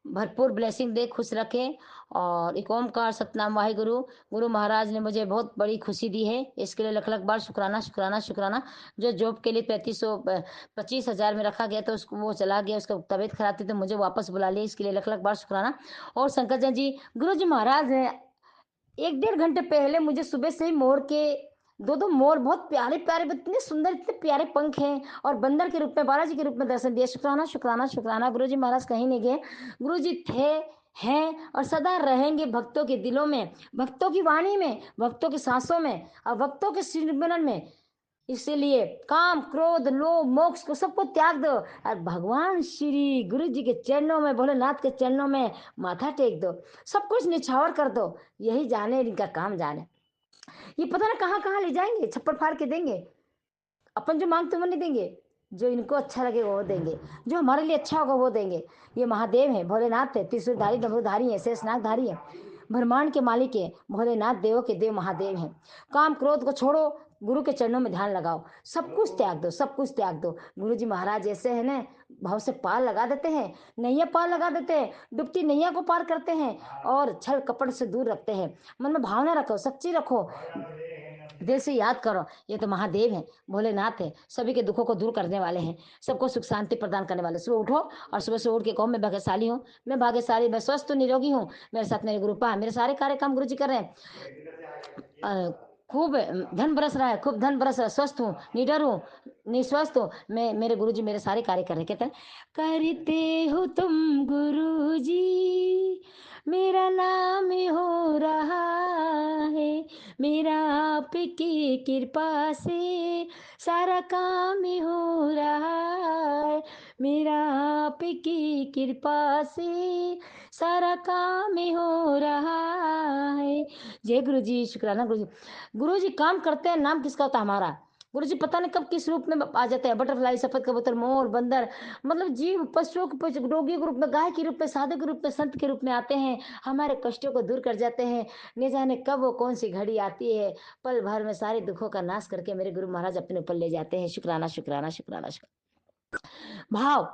भरपूर ब्लेसिंग दे, खुश रखे। और एक ओमकार सतनाम वाहिगुरु। गुरु महाराज ने मुझे बहुत बड़ी खुशी दी है, इसके लिए लख लख बार शुक्राना शुक्राना शुक्राना। जो जॉब के लिए 25,000 में रखा गया था, उसको वो चला गया, उसका तबीयत खराब थी तो मुझे वापस बुला लिया, इसके लिए लख लख बार शुक्राना। और शंकर जी, गुरु जी महाराज ने 1 डेढ़ घंटे पहले मुझे सुबह से ही मोर के दो दो मोर, बहुत प्यारे प्यारे, इतने सुंदर, इतने प्यारे पंख हैं, और बंदर के रूप में, बालाजी के रूप में दर्शन दिया। शुक्राना शुक्राना शुक्राना। गुरु जी महाराज कहीं नहीं गए, गुरु जी थे, हैं और सदा रहेंगे भक्तों के दिलों में, भक्तों की वाणी में, भक्तों की सांसों में और भक्तों के सिमरन में। इसीलिए काम क्रोध लोभ मोक्ष को सबको त्याग दो और भगवान श्री गुरु जी के चरणों में, भोलेनाथ के चरणों में माथा टेक दो, सब कुछ निछावर कर दो। यही जाने, इनका काम जाने। ये पता ना कहाँ कहाँ ले जाएंगे, छप्पर फाड़ के देंगे। अपन जो मांगते वो नहीं देंगे, जो इनको अच्छा लगेगा वो देंगे, जो हमारे लिए अच्छा होगा वो देंगे। ये महादेव हैं, भोलेनाथ है, त्रिशूलधारी डमरूधारी है, शेषनागधारी है, ब्रह्मांड के मालिक है, भोलेनाथ देवों के देव महादेव हैं। काम क्रोध को छोड़ो, गुरु के चरणों में ध्यान लगाओ, सब कुछ त्याग दो, सब कुछ त्याग दो। गुरु जी महाराज ऐसे है ना, भाव से पार लगा देते हैं, नैया पार लगा देते हैं, डूबती नैया को पार करते हैं और छल कपट से दूर रखते हैं। मन में भावना रखो, सच्ची रखो, दिल से याद करो, ये तो महादेव हैं, भोलेनाथ हैं, सभी के दुखों को दूर करने वाले हैं, सबको सुख शांति प्रदान करने वाले। सुबह उठो और सुबह से उठ के कहो मैं भाग्यशाली हूँ, मैं भाग्यशाली, मैं स्वस्थ हूँ, निरोगी हूँ, मेरे साथ मेरे गुरुपा, मेरे सारे कार्य काम गुरु जी कर रहे हैं। खूब धन बरस रहा है, खूब धन बरस रहा है, स्वस्थ हूँ, निडर हूँ, निस्वस्थ हूँ, मैं, मेरे गुरु जी मेरे सारे कार्य कर रहे हैं। कहते हैं करते हो तुम गुरु जी, मेरा नाम हो रहा है, मेरा आपकी कृपा से सारा काम हो रहा है, मेरा आपकी कृपा से सारा काम हो रहा है। जय गुरु जी, शुक्राना गुरु जी। गुरु जी काम करते हैं, नाम किसका होता है? हमारा। गुरु जी पता नहीं कब किस रूप में आ जाते हैं, बटरफ्लाई, सफेद कबूतर, मोर, बंदर, मतलब जीव पशुओं के रोगी के रूप में, गाय के रूप में, साधु के रूप में, संत के रूप में आते हैं, हमारे कष्टों को दूर कर जाते हैं। न जाने कब वो कौन सी घड़ी आती है, पल भर में सारे दुखों का नाश करके मेरे गुरु महाराज अपने ऊपर ले जाते हैं। शुक्राना शुक्राना शुक्राना भाव।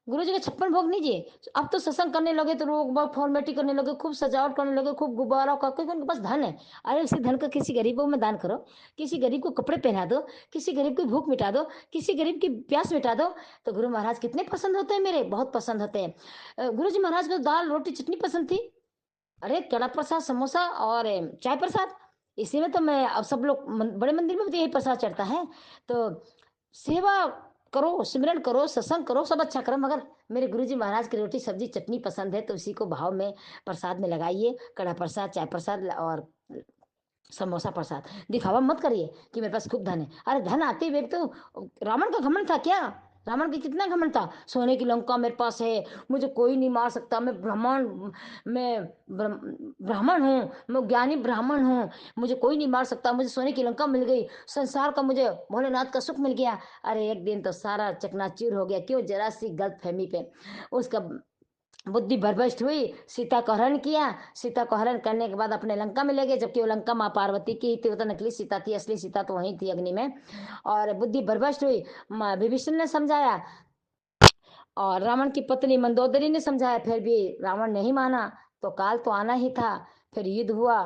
गुरु जी के 56 भोग लीजिए। अब तो सत्संग करने लगे तो लोग बहुत फॉर्मेलिटी करने लगे, खूब सजावट करने लगे, खूब गुब्बारा का, क्योंकि उनके पास धन है। अरे उसी धन का किसी गरीबों में दान करो, किसी गरीब को कपड़े पहना दो, किसी गरीब की भूख मिटा दो, किसी गरीब की प्यास मिटा दो। तो गुरु महाराज कितने पसंद होते हैं मेरे, बहुत पसंद होते हैं। गुरु जी महाराज को दाल रोटी चटनी पसंद थी। अरे कड़ा प्रसाद, समोसा और चाय प्रसाद, इसी में तो मैं, अब सब लोग बड़े मंदिर में भी तो यही प्रसाद चढ़ता है। तो सेवा करो, सिमरन करो, सत्संग करो, सब अच्छा करो, मगर मेरे गुरुजी महाराज की रोटी सब्जी चटनी पसंद है, तो उसी को भाव में प्रसाद में लगाइए। कड़ा प्रसाद, चाय प्रसाद और समोसा प्रसाद। दिखावा मत करिए कि मेरे पास खूब धन है। अरे धन आते हुए तो रावण का घमंड था क्या? रावण का कितना घमंड था, सोने की लंका मेरे पास है, मुझे कोई नहीं मार सकता, मैं ब्राह्मण, मैं ब्राह्मण हूँ, मैं ज्ञानी ब्राह्मण हूँ, मुझे कोई नहीं मार सकता, मुझे सोने की लंका मिल गई, संसार का मुझे भोलेनाथ का सुख मिल गया। अरे एक दिन तो सारा चकनाचूर हो गया। क्यों? जरा सी गलत फहमी पे उसका बुद्धि भ्रष्ट हुई, सीता को हरण किया। सीता को हरण करने के बाद अपने लंका में ले गए, जबकि वो लंका माँ पार्वती की ही थी, वो तो नकली सीता थी, असली सीता तो वहीं थी अग्नि में। और बुद्धि भ्रष्ट हुई, माँ विभीषण ने समझाया और रावण की पत्नी मंदोदरी ने समझाया, फिर भी रावण नहीं माना। तो काल तो आना ही था। फिर युद्ध हुआ,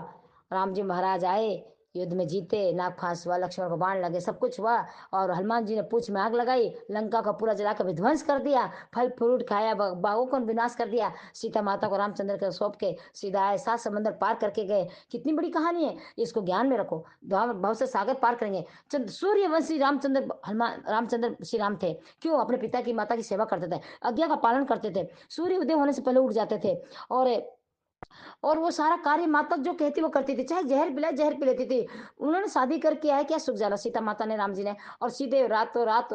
राम जी महाराज आए, युद्ध में जीते, नाग फांस हुआ, लक्ष्मण को बाण लगे, सब कुछ हुआ। और हनुमान जी ने पूंछ में आग लगाई, लंका का पूरा जलाकर विध्वंस कर दिया, फल फ्रूट खाया, बागों को विनाश कर दिया। सीता माता को रामचंद्र के सौंप के सीधा आए, 7 समंदर पार करके गए। कितनी बड़ी कहानी है, इसको ज्ञान में रखो। बहुत से सागर पार करेंगे। सूर्यवंशी रामचंद्र, हनुमान रामचंद्र श्री राम थे। क्यों? अपने पिता की माता की सेवा करते थे, आज्ञा का पालन करते थे, सूर्य उदय होने से पहले उठ जाते थे। और वो सारा कार्य माता जो कहती वो करती थी, चाहे जहर पिलाए जहर पी लेती थी। उन्होंने शादी करके आए, क्या सुख जाला सीता माता ने, राम जी ने, और सीधे रातों रात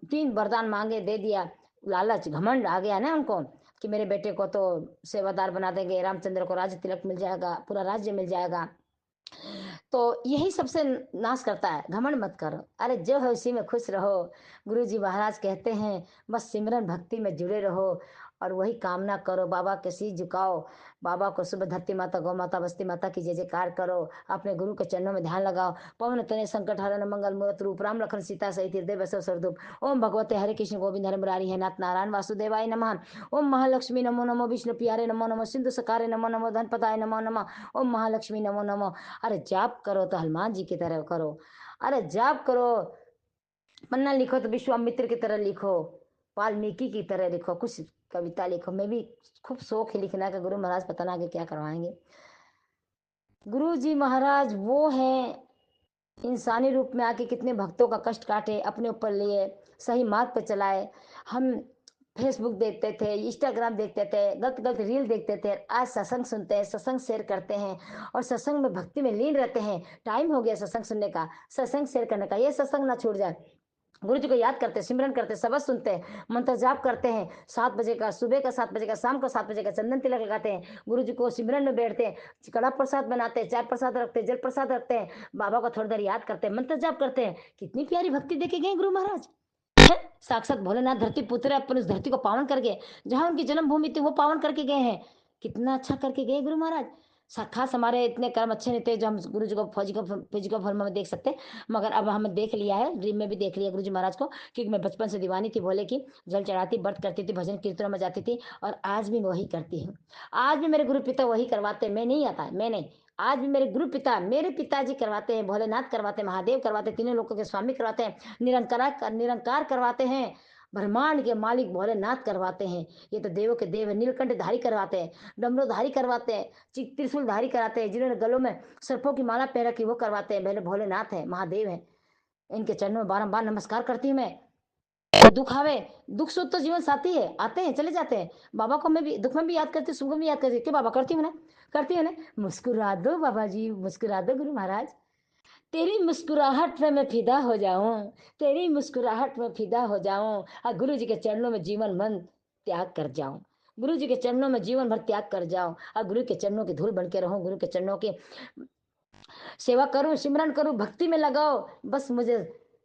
3 वरदान मांगे, दे दिया। लालच घमंड आ गया ना उनको कि मेरे बेटे को तो सेवादार बना देंगे, रामचंद्र को राज्य तिलक मिल जाएगा, पूरा राज्य मिल जाएगा। तो यही सबसे नाश करता है, घमंड मत करो, अरे जो है उसी में खुश रहो। गुरु जी महाराज कहते हैं बस सिमरन भक्ति में जुड़े रहो और वही कामना करो, बाबा के शीश झुकाओ, बाबा को सुबह धरती माता, गौ माता, बस्ती माता की जय जयकार करो, अपने गुरु के चरणों में ध्यान लगाओ। पवन तनय संकट हरण मंगल मूरत रूप, राम लखन सीता सहित हृदय बसव सरदूप। ओम भगवते हरे कृष्ण गोविंद हरे मुरारी है नाथ नारायण वासुदेवाय नमः। ओम महालक्ष्मी नमो नमो, विष्णु प्यारे नमो नमो, सिंधु सकारे नमो नमो, धनपताय नमो नमः। ओम महालक्ष्मी नमो नमो। अरे जाप करो तो हनुमान जी की तरह करो, अरे जाप करो, पन्ना लिखो तो विश्वामित्र की तरह लिखो, वाल्मीकि की तरह लिखो, कुछ कविता लिखो। मैं भी खूब शौक है लिखना का, गुरु महाराज पता ना आगे क्या करवाएंगे। गुरु जी महाराज वो हैं इंसानी रूप में आके कितने भक्तों का कष्ट काटे, अपने ऊपर लिए, सही मार्ग पे चलाए। हम फेसबुक देखते थे, इंस्टाग्राम देखते थे, गलत गलत रील देखते थे, आज सत्संग सुनते हैं, सत्संग शेयर करते हैं और सत्संग में भक्ति में लीन रहते हैं। टाइम हो गया सत्संग सुनने का, सत्संग शेयर करने का, ये सत्संग ना छूट जाए। गुरु जी को याद करते, सिमरन करते, शब्द सुनते हैं, मंत्र जाप करते हैं। 7 बजे का, सुबह का 7 बजे का, शाम को 7 बजे का चंदन तिलक लगाते हैं, गुरु जी को सिमरन में बैठते हैं, कड़ा प्रसाद बनाते हैं, चाय प्रसाद रखते हैं, जल प्रसाद रखते हैं, बाबा को थोड़ी देर याद करते हैं, मंत्र जाप करते हैं। कितनी प्यारी भक्ति देके गए गुरु महाराज। साक्षात भोलेनाथ धरती पुत्र है, अपन उस धरती को पावन करके, जहां उनकी जन्मभूमि थी वो पावन करके गए हैं। कितना अच्छा करके गए गुरु महाराज। खास हमारे इतने कर्म अच्छे नहीं थे जो हम गुरु जी को फिजिकल फॉर्म में देख सकते, मगर अब हमें देख लिया है, ड्रीम में भी देख लिया गुरु जी महाराज को, क्योंकि मैं बचपन से दीवानी थी भोले की। जल चढ़ाती, व्रत करती थी, भजन कीर्तनों में जाती थी, और आज भी मैं वही करती हूँ। आज भी मेरे गुरु पिता वही करवाते, मैं नहीं आता, मैं नहीं। आज भी मेरे गुरु पिता, मेरे पिताजी करवाते हैं, भोलेनाथ करवाते हैं, महादेव करवाते हैं, तीनों लोगों के स्वामी करवाते हैं, निरंकार करवाते हैं, ब्रह्मांड के मालिक भोलेनाथ करवाते हैं। ये तो देवों के देव है, नीलकंठ धारी करवाते हैं, डमरूधारी करवाते हैं, त्रिशूल धारी कराते हैं, जिन्होंने गलों में सर्पों की माला पहन रखी वो करवाते हैं, पहले भोलेनाथ है, महादेव है। इनके चरणों में बारंबार नमस्कार करती हूँ मैं। तो दुख आवे, दुख सुख तो जीवन साथी है, आते हैं चले जाते हैं। बाबा को मैं भी दुख में भी याद करती हूँ, सुख में भी याद करती हूँ। क्या बाबा करती हूँ ना, करती हूँ ना। मुस्कुरा दो बाबा जी, मुस्कुरा दो गुरु महाराज, तेरी मुस्कुराहट में मैं फिदा हो जाऊं, तेरी मुस्कुराहट में फिदा हो जाऊं, और गुरु जी के चरणों में जीवन मन त्याग कर जाऊं, गुरु जी के चरणों में जीवन भर त्याग कर जाऊं, और गुरु के चरणों की धूल बन के रहूं, गुरु के चरणों की सेवा करूं, सिमरन करूं, भक्ति में लगाओ। बस मुझे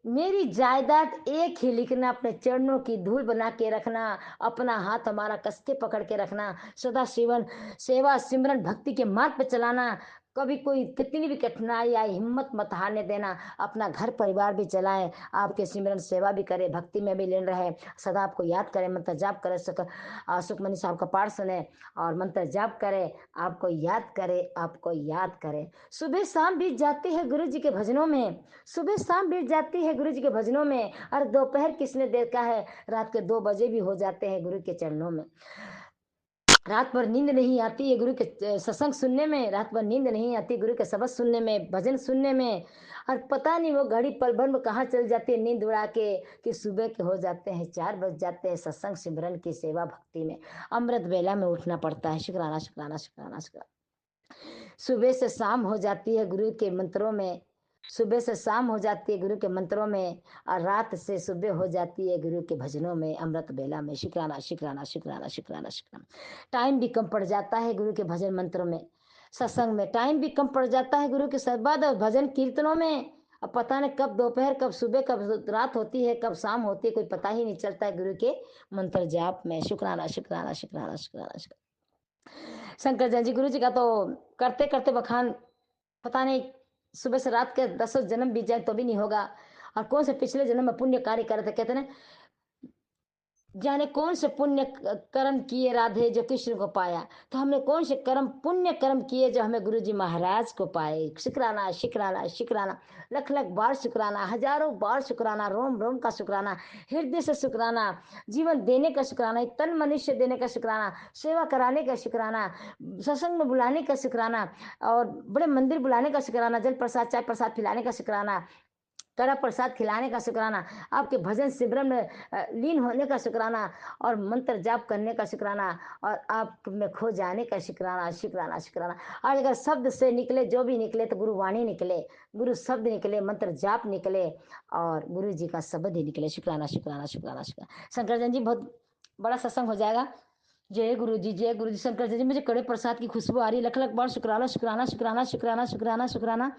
मेरी जायदाद एक ही लिखना, अपने चरणों की धूल बना के रखना, अपना हाथ हमारा कस के पकड़ के रखना, सदा सेवन सेवा सिमरन भक्ति के मार्ग पे चलाना। कभी कोई कितनी भी कठिनाई आई, हिम्मत मत हारने देना, अपना घर परिवार भी चलाएं, आपके सिमरन सेवा भी करे, भक्ति में भी लीन रहे, सदा आपको याद करें, मंत्र जाप करे, सुखमनी साहब का पाठ सुने और मंत्र जाप करे, आपको याद करे, आपको याद करे। सुबह शाम बीत जाती है गुरु जी के भजनों में, सुबह शाम बीत जाती है गुरु जी के भजनों में, और दोपहर किसने देखा है, रात के 2 बजे भी हो जाते हैं गुरु के चरणों में। रात भर नींद नहीं आती है गुरु के सत्संग सुनने में, रात भर नींद नहीं आती गुरु के शब्द सुनने में, भजन सुनने में, और पता नहीं वो घड़ी पल भर में कहाँ चल जाती है नींद उड़ा के, कि सुबह के हो जाते हैं 4 बज जाते हैं सत्संग सिमरन की सेवा भक्ति में। अमृत बेला में उठना पड़ता है, शुक्राना शुक्राना शुक्राना शुक्राना। सुबह से शाम हो जाती है गुरु के मंत्रों में, सुबह से शाम हो जाती है गुरु के मंत्रों में, और रात से सुबह हो जाती है गुरु के भजनों में, अमृत बेला में। शुक्राना शुक्राना शुक्राना शुक्राना शुक्राना। टाइम भी कम पड़ जाता है गुरु के भजन मंत्रों में, सत्संग में टाइम भी कम पड़ जाता है गुरु के सद्भाव और भजन कीर्तनों में। अब पता नहीं कब दोपहर, कब सुबह, कब रात होती है, कब शाम होती है, कोई पता ही नहीं चलता है गुरु के मंत्र जाप में। शुक्राना शुक्राना शुक्राना शुक्राना शुक्राना। शंकर जयंती गुरु जी का तो करते करते बखान, पता नहीं सुबह से रात के 10 जन्म बीत जाए तो भी नहीं होगा। और कौन से पिछले जन्म में पुण्य कार्य करे थे, कहते ना, जाने कौन से पुण्य कर्म किए राधे जो कृष्ण को पाया, तो हमने कौन से कर्म पुण्य कर्म किए जो हमें गुरु जी महाराज को पाए। शुक्राना शुक्राना शुक्राना, लख लख बार शुक्राना, हजारों बार शुक्राना, रोम रोम का शुक्राना, हृदय से शुक्राना, जीवन देने का शुक्राना, तन मनुष्य देने का शुक्राना, सेवा कराने का शुक्राना, सत्संग में बुलाने का शुक्राना, और बड़े मंदिर बुलाने का शुक्राना, जल प्रसाद चाय प्रसाद पिलाने का शुक्राना, कड़ा प्रसाद खिलाने का शुक्राना, आपके भजन सिमरन में लीन होने का शुक्राना, और मंत्र जाप करने का शुक्राना, और आप में खो जाने का शुक्राना। शुक्राना शुक्राना। और अगर शब्द से निकले जो भी निकले, तो गुरु वाणी निकले, गुरु शब्द निकले, मंत्र जाप निकले, और गुरु जी का शब्द ही निकले। शुक्राना शुक्राना शुक्राना शुक्राना। शंकर जयंती जी बहुत बड़ा सत्संग हो जाएगा। जय गुरु जी, जय गुरु जी। शंकर जयंती जी, मुझे कड़े प्रसाद की खुशबू आ रही, लख लख बार शुक्राना शुक्राना शुक्राना शुक्राना शुक्राना शुक्राना।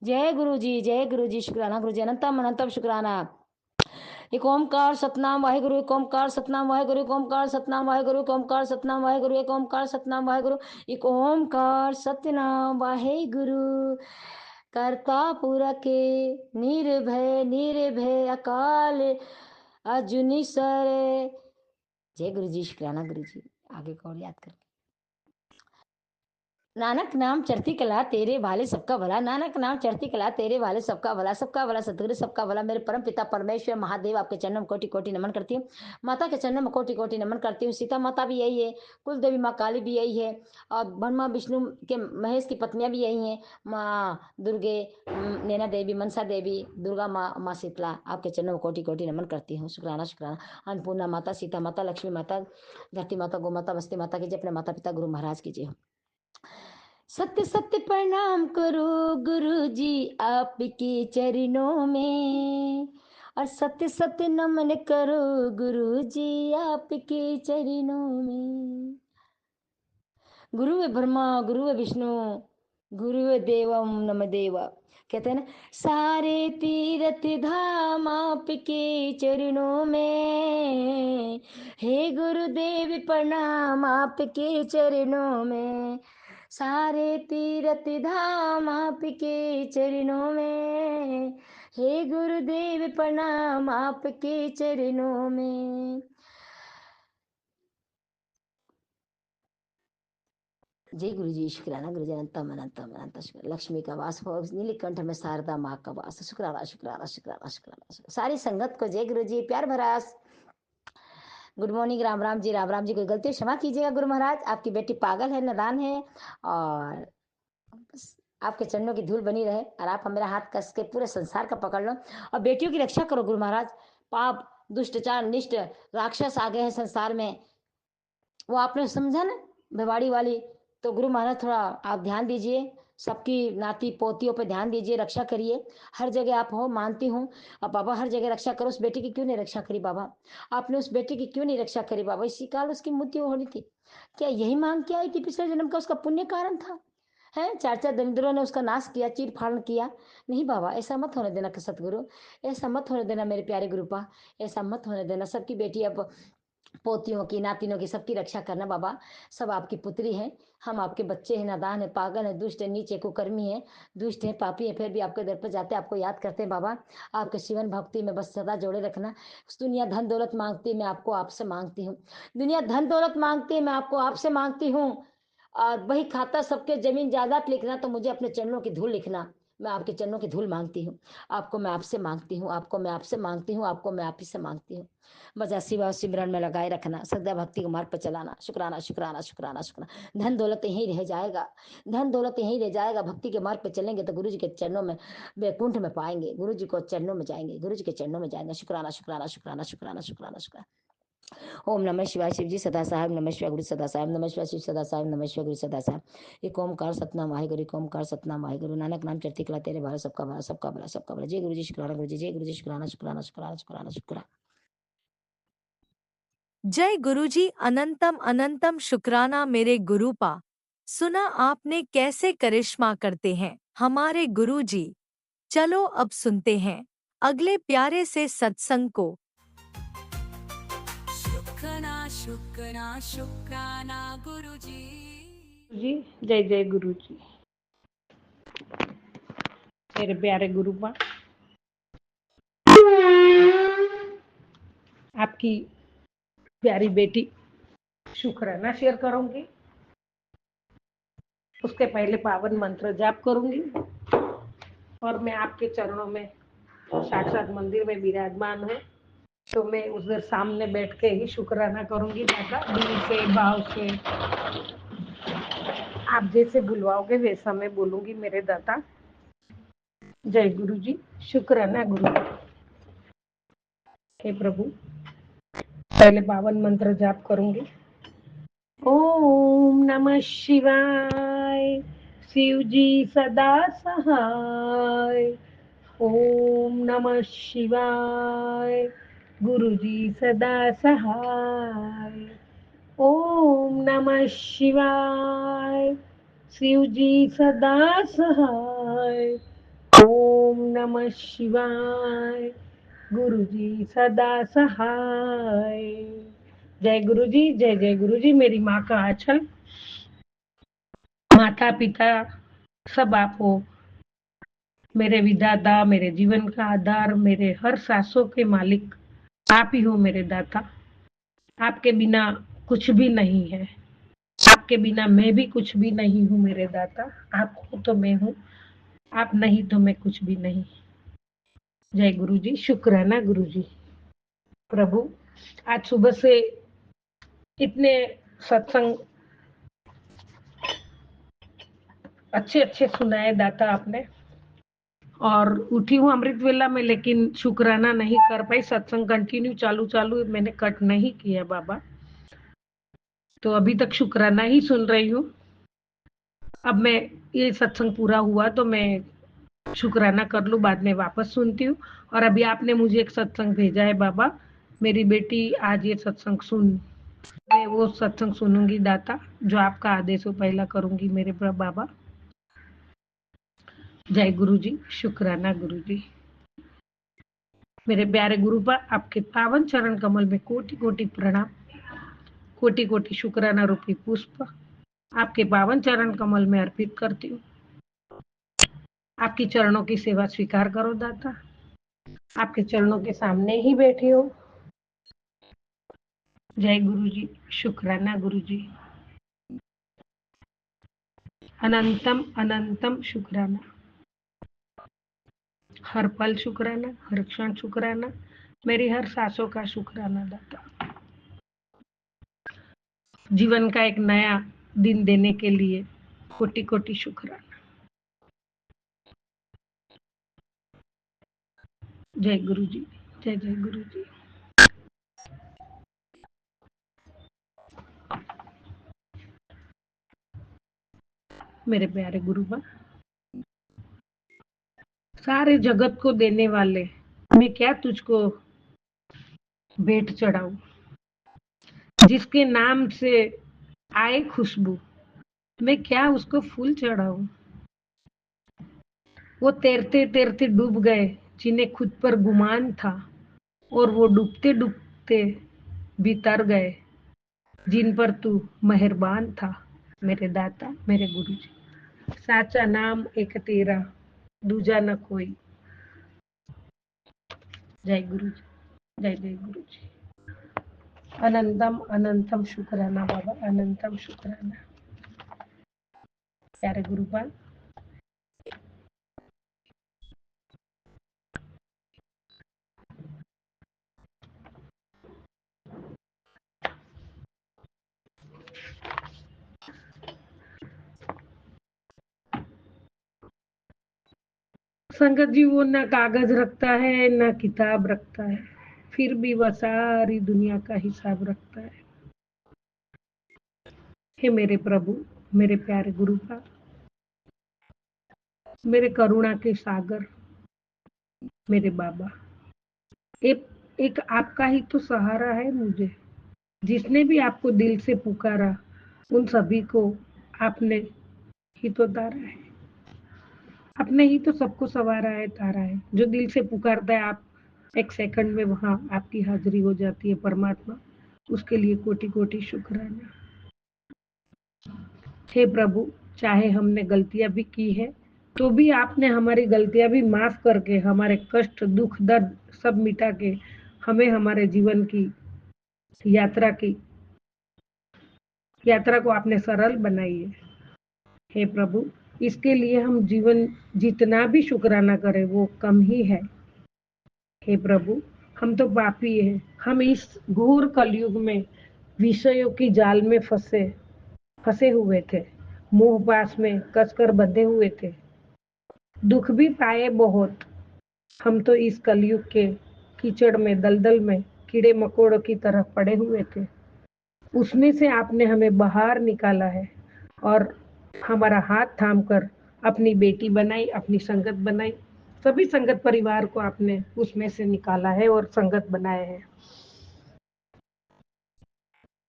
जय गुरु जी, जय गुरु जी। शुक्राना गुरु जी, अनंतम अनंतम शुक्राना। एक ओमकार सतनाम वाहेगुरु, एक ओमकार सतनाम वाहेगुरु, एक ओमकार सतनाम वाहेगुरु, एक ओमकार सतनाम वाहेगुरु, एक ओमकार सतनाम वाहेगुरु, एक ओमकार सतनाम वाहेगुरु। करता पुरखे निर्भय निर्भय अकाल अजुनी सर। जय गुरु जी, शुक्राना गुरु जी। आगे को और याद कर। नानक नाम चढ़ती कला तेरे वाले सबका भला, नानक नाम चढ़ती कला तेरे वाले सबका भला, सबका भला सतगुरु सबका भला। मेरे परम पिता परमेश्वर महादेव आपके चरणों में कोटि कोटि नमन करती हूँ। माता के चरणों में कोटि कोटि नमन करती हूँ। सीता माता भी यही है, कुल देवी माँ काली भी यही है, और ब्रह्मा विष्णु के महेश की पत्नियां भी यही हैं, माँ दुर्गे, नैना देवी, मनसा देवी, दुर्गा माँ, माँ शीतला, आपके चरणों में कोटि कोटि नमन करती हूँ। शुक्राना शुक्राना। अन्नपूर्णा माता, सीता माता, लक्ष्मी माता, धरती माता, गौ माता, बस्ती माता की जय। अपने माता पिता गुरु महाराज की जय। सत्य सत्य प्रणाम करो गुरु जी आपके चरणों में, और सत्य सत्य नमन करो गुरु जी आपके चरणों में। गुरु है ब्रह्मा, गुरु है विष्णु, गुरु है देवम नम देवा। कहते हैं ना, सारे तीर्थ धाम आपके चरणों में, हे गुरुदेव प्रणाम आपके चरणों में। सारे तीर्थ धाम आपके चरणों में, हे गुरुदेव प्रणाम आपके चरणों में। जय गुरु जी, शुक्राना गुरु जी। अनंतम अनंतम अनंत शुक्र। लक्ष्मी का वास हो नीलकंठ में, शारदा माँ का वास। शुक्राना शुक्राना शुक्राना शुक्राना शुक्र। सारी संगत को जय गुरु जी, प्यार भरा गुड मॉर्निंग। राम राम जी, राम राम जी। कोई गलती क्षमा कीजिएगा गुरु महाराज, आपकी बेटी पागल है, नादान है, और बस आपके चरणों की धूल बनी रहे, और आप मेरा हाथ कस के पूरे संसार का पकड़ लो, और बेटियों की रक्षा करो गुरु महाराज। पाप दुष्टचार निष्ठ राक्षस आ गए हैं संसार में, वो आपने समझा ना, भिवाड़ी वाली। तो गुरु महाराज थोड़ा आप ध्यान दीजिए, सबकी नाती पोतियों पे ध्यान दीजिए, रक्षा करिए। हर जगह आप हो, मानती हूँ। अब बाबा हर जगह रक्षा करो। उस बेटी की क्यों नहीं रक्षा करी बाबा? आपने उस बेटी की क्यों नहीं रक्षा करी बाबा? इसी काल उसकी मृत्यु होनी थी। क्या यही मांग के आई थी? पिछले जन्म का उसका पुण्य कारण था? है चार चार दरिद्रों ने उसका नाश किया, चीर फाड़ किया। नहीं बाबा, ऐसा मत होने देना सतगुरु, ऐसा मत होने देना मेरे प्यारे गुरुपा, ऐसा मत होने देना। सबकी बेटी, अब पोतियों की, नातिनों की, सबकी रक्षा करना बाबा। सब आपकी पुत्री हैं, हम आपके बच्चे हैं, नादान है, पागल है, दुष्ट है, नीचे कुकर्मी है, दुष्ट है, पापी है, फिर भी आपके दर पर जाते हैं, आपको याद करते हैं बाबा। आपके जीवन भक्ति में बस सदा जोड़े रखना। दुनिया धन दौलत मांगती है, मैं आपको आपसे मांगती हूँ। दुनिया धन दौलत मांगती है, मैं आपको आपसे मांगती हूँ। और वही खाता सबके जमीन जायदाद लिखना, तो मुझे अपने चरणों की धूल लिखना। मैं आपके चरणों की धूल मांगती हूँ। आपको मैं आपसे मांगती हूँ, आपको मैं आपसे मांगती हूँ, आपको मैं आप ही से मांगती हूँ। बस शिवा सिमरन में लगाए रखना, सदा भक्ति को मार्ग पर चलाना। शुक्राना शुक्राना शुक्राना शुक्राना। धन दौलत यहीं रह जाएगा, धन दौलत यहीं रह जाएगा। भक्ति के मार्ग पर चलेंगे तो गुरु जी के चरणों में, वैकुंठ में पाएंगे। गुरु जी को चरणों में जाएंगे, गुरु जी के चरणों में जाएंगे। शुक्राना शुक्राना शुक्राना शुक्राना शुक्राना शुक्राना। ओम नमः शिवाय। शिव जी सदा साहब नमः शिवाय, गुरु सदा साहब नमः शिवाय, शिव सदा साहब नमः शिवाय, गुरु सदा साहब। एक ओमकार सतनाम वाहेगुरु, एक ओमकार सतनाम वाहेगुरु। नानक नाम चढ़ती कला तेरे भला, सबका भला सबका भला सबका भला। जय गुरु जी, शुक्राना गुरु जी, जय गुरु जी, शुक्राना शुक्राना शुक्राना शुक्राना शुक्राना। जय गुरुजी, अनंतम अनंतम शुक्राना मेरे गुरुपा। सुना आपने कैसे करिश्मा करते हैं हमारे गुरुजी। चलो अब सुनते हैं अगले प्यारे से सत्संग को। शुक्राना शुक्राना शुक्राना गुरुजी। जी, जय जय गुरु जी। मेरे प्यारे गुरुपा, आपकी प्यारी बेटी शुक्राना शेयर करूंगी। उसके पहले पावन मंत्र जाप करूंगी, और मैं आपके चरणों में साक्षात मंदिर में विराजमान हूँ, तो मैं उधर सामने बैठ के ही शुक्राना करूंगी दादा, दिल से, भाव से। आप जैसे बुलवाओगे वैसा मैं बोलूंगी मेरे दाता। जय गुरु जी, शुक्राना गुरु। हे प्रभु, पहले पावन मंत्र जाप करूंगी। ओम नमः शिवाय, शिव जी सदा सहाय। ओम नमः शिवाय, गुरु जी सदा सहाय। ओम नमः शिवाय, शिव जी सदा सहाय। ओम नमः शिवाय, गुरुजी सदा सहाय। जय गुरुजी, जय जय गुरुजी। मेरी माँ का आंचल, माता पिता सब आप हो। मेरे विधाता, मेरे जीवन का आधार, मेरे हर सांसों के मालिक आप ही हो मेरे दाता। आपके बिना कुछ भी नहीं है, आपके बिना मैं भी कुछ भी नहीं हूँ मेरे दाता। आप हो तो मैं हूँ, आप नहीं तो मैं कुछ भी नहीं। जय गुरुजी, शुक्राना गुरुजी। प्रभु, आज सुबह से इतने सत्संग अच्छे अच्छे सुनाए दाता आपने, और उठी हूँ अमृत वेला में, लेकिन शुक्राना नहीं कर पाई। सत्संग कंटिन्यू चालू मैंने कट नहीं किया बाबा, तो अभी तक शुक्राना ही सुन रही हूँ। अब मैं ये सत्संग पूरा हुआ तो मैं शुक्राना कर लूँ, बाद में वापस सुनती हूँ। और अभी आपने मुझे एक सत्संग भेजा है बाबा, मेरी बेटी आज ये सत्संग सुन, मैं वो सत्संग सुनूंगी दाता, जो आपका आदेश हो पहला करूंगी मेरे बाबा। जय गुरुजी, शुक्राना गुरुजी। मेरे प्यारे गुरुपा, आपके पावन चरण कमल में कोटि कोटि प्रणाम, कोटि कोटि शुक्राना रूपी पुष्प आपके पावन चरण कमल में अर्पित करती हूँ। आपकी चरणों की सेवा स्वीकार करो दाता, आपके चरणों के सामने ही बैठी हो। जय गुरुजी, शुक्राना गुरुजी। अनंतम अनंतम शुक्राना, हर पल शुक्राना, हर क्षण शुक्राना, मेरी हर सांसों का शुक्राना दाता। जीवन का एक नया दिन देने के लिए कोटि कोटि शुक्राना। जय गुरुजी, जय जय गुरुजी। मेरे प्यारे गुरुबा, सारे जगत को देने वाले, मैं क्या तुझको भेंट चढ़ाऊं, जिसके नाम से आए खुशबू, मैं क्या उसको फूल चढ़ाऊं। वो तैरते तैरते डूब गए जिन्हें खुद पर गुमान था, और वो डूबते डूबते भी तर गए जिन पर तू मेहरबान था मेरे दाता, मेरे गुरुजी। साचा नाम एक तेरा, दूजा न कोई। जय गुरुजी, जय जय गुरुजी। अनंतम अनंतम शुक्राना बाबा, अनंतम शुक्राना। प्यारे गुरुपाल, संगत जी वो ना कागज रखता है ना किताब रखता है, फिर भी वह सारी दुनिया का हिसाब रखता है। हे मेरे प्रभु, मेरे प्यारे गुरुपाल, मेरे करुणा के सागर, मेरे बाबा, एक आपका ही तो सहारा है मुझे। जिसने भी आपको दिल से पुकारा, उन सभी को आपने ही तो तारा है, आपने ही तो सबको सवारा है, तारा है। जो दिल से पुकारता है, आप एक सेकंड में वहां आपकी हाजिरी हो जाती है परमात्मा, उसके लिए कोटि कोटि शुक्राना। हे प्रभु, चाहे हमने गलतियां भी की है, तो भी आपने हमारी गलतियां भी माफ करके, हमारे कष्ट दुख दर्द सब मिटा के हमें हमारे जीवन की यात्रा को आपने सरल बनाई है। हे प्रभु, इसके लिए हम जीवन जितना भी शुक्राना करें वो कम ही है। हे प्रभु, हम तो पापी हैं, हम इस घोर कलयुग में विषयों की जाल में फंसे हुए थे, मोह पास में कसकर बंधे हुए थे, दुख भी पाए बहुत। हम तो इस कलयुग के कीचड़ में, दलदल में कीड़े मकोड़ों की तरह पड़े हुए थे, उसमें से आपने हमें बाहर निकाला है और हमारा हाथ थामकर अपनी बेटी बनाई, अपनी संगत बनाई। सभी संगत परिवार को आपने उसमें से निकाला है और संगत बनाए हैं,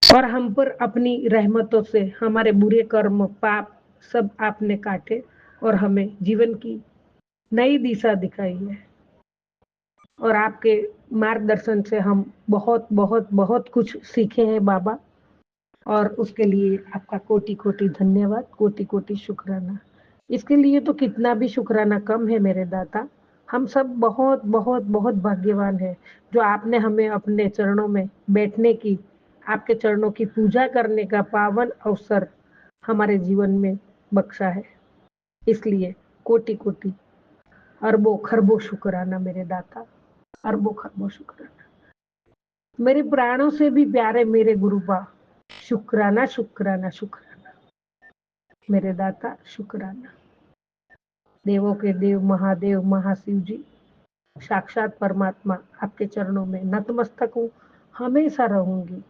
और हम पर अपनी रहमतों से हमारे बुरे कर्म पाप सब आपने काटे और हमें जीवन की नई दिशा दिखाई है। और आपके मार्गदर्शन से हम बहुत बहुत बहुत कुछ सीखे हैं बाबा, और उसके लिए आपका कोटि कोटि धन्यवाद, कोटि कोटि शुक्राना। इसके लिए तो कितना भी शुक्राना कम है मेरे दाता। हम सब बहुत बहुत बहुत भाग्यवान हैं जो आपने हमें अपने चरणों में बैठने की, आपके चरणों की पूजा करने का पावन अवसर हमारे जीवन में बख्शा है। इसलिए कोटि कोटि अरबों खरबों शुक्राना मेरे दाता, अरबों खरबों शुक्राना। मेरे प्राणों से भी प्यारे मेरे गुरुबा, शुक्राना शुक्राना शुक्राना मेरे दाता, शुक्राना। देवों के देव महादेव महाशिव जी, साक्षात परमात्मा, आपके चरणों में नतमस्तक हूँ, हमेशा रहूंगी।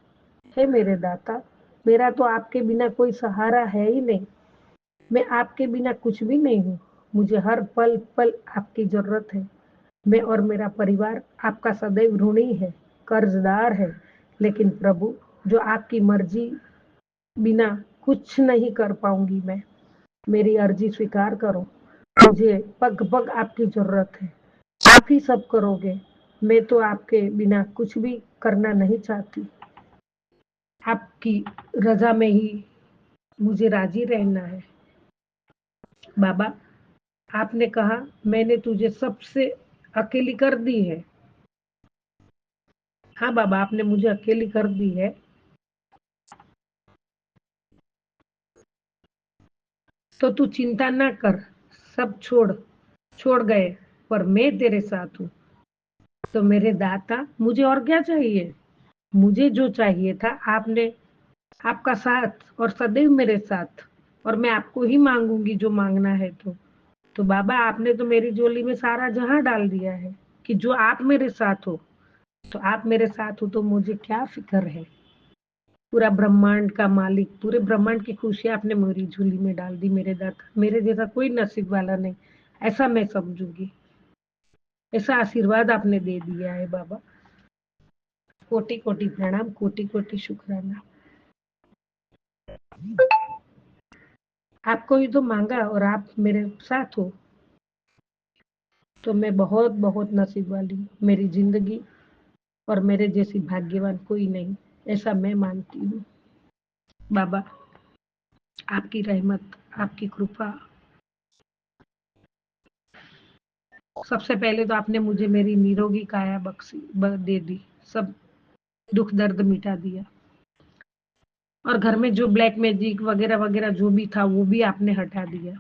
हे मेरे दाता, मेरा तो आपके बिना कोई सहारा है ही नहीं। मैं आपके बिना कुछ भी नहीं हूँ। मुझे हर पल पल आपकी जरूरत है। मैं और मेरा परिवार आपका सदैव ऋणी है, कर्जदार है। लेकिन प्रभु, जो आपकी मर्जी बिना कुछ नहीं कर पाऊंगी मैं। मेरी अर्जी स्वीकार करो। मुझे पग पग आपकी जरूरत है। आप ही सब करोगे। मैं तो आपके बिना कुछ भी करना नहीं चाहती। आपकी रजा में ही मुझे राजी रहना है। बाबा, आपने कहा मैंने तुझे सबसे अकेली कर दी है। हाँ बाबा, आपने मुझे अकेली कर दी है। तो तू चिंता ना कर, सब छोड़ गए, पर मैं तेरे साथ हूँ। तो मेरे दाता, मुझे और क्या चाहिए? मुझे जो चाहिए था, आपने आपका साथ और सदैव मेरे साथ, और मैं आपको ही मांगूंगी जो मांगना है। तो बाबा, आपने तो मेरी झोली में सारा जहां डाल दिया है कि जो आप मेरे साथ हो। तो आप मेरे साथ हो तो मुझे क्या फिक्र है। पूरा ब्रह्मांड का मालिक, पूरे ब्रह्मांड की खुशियां आपने मेरी झोली में डाल दी मेरे दाता। मेरे जैसा कोई नसीब वाला नहीं, ऐसा मैं समझूंगी। ऐसा आशीर्वाद आपने दे दिया है बाबा। कोटि कोटि प्रणाम, कोटि कोटि शुक्राना। आपको ही तो मांगा और आप मेरे साथ हो, तो मैं बहुत बहुत नसीब वाली हूँ। मेरी जिंदगी और मेरे जैसी भाग्यवान कोई नहीं, ऐसा मैं मानती हूँ। बाबा, आपकी रहमत, आपकी कृपा। सबसे पहले तो आपने मुझे मेरी निरोगी काया दे दी, सब दुख दर्द मिटा दिया। और घर में जो ब्लैक मैजिक वगैरह वगैरह जो भी था, वो भी आपने हटा दिया।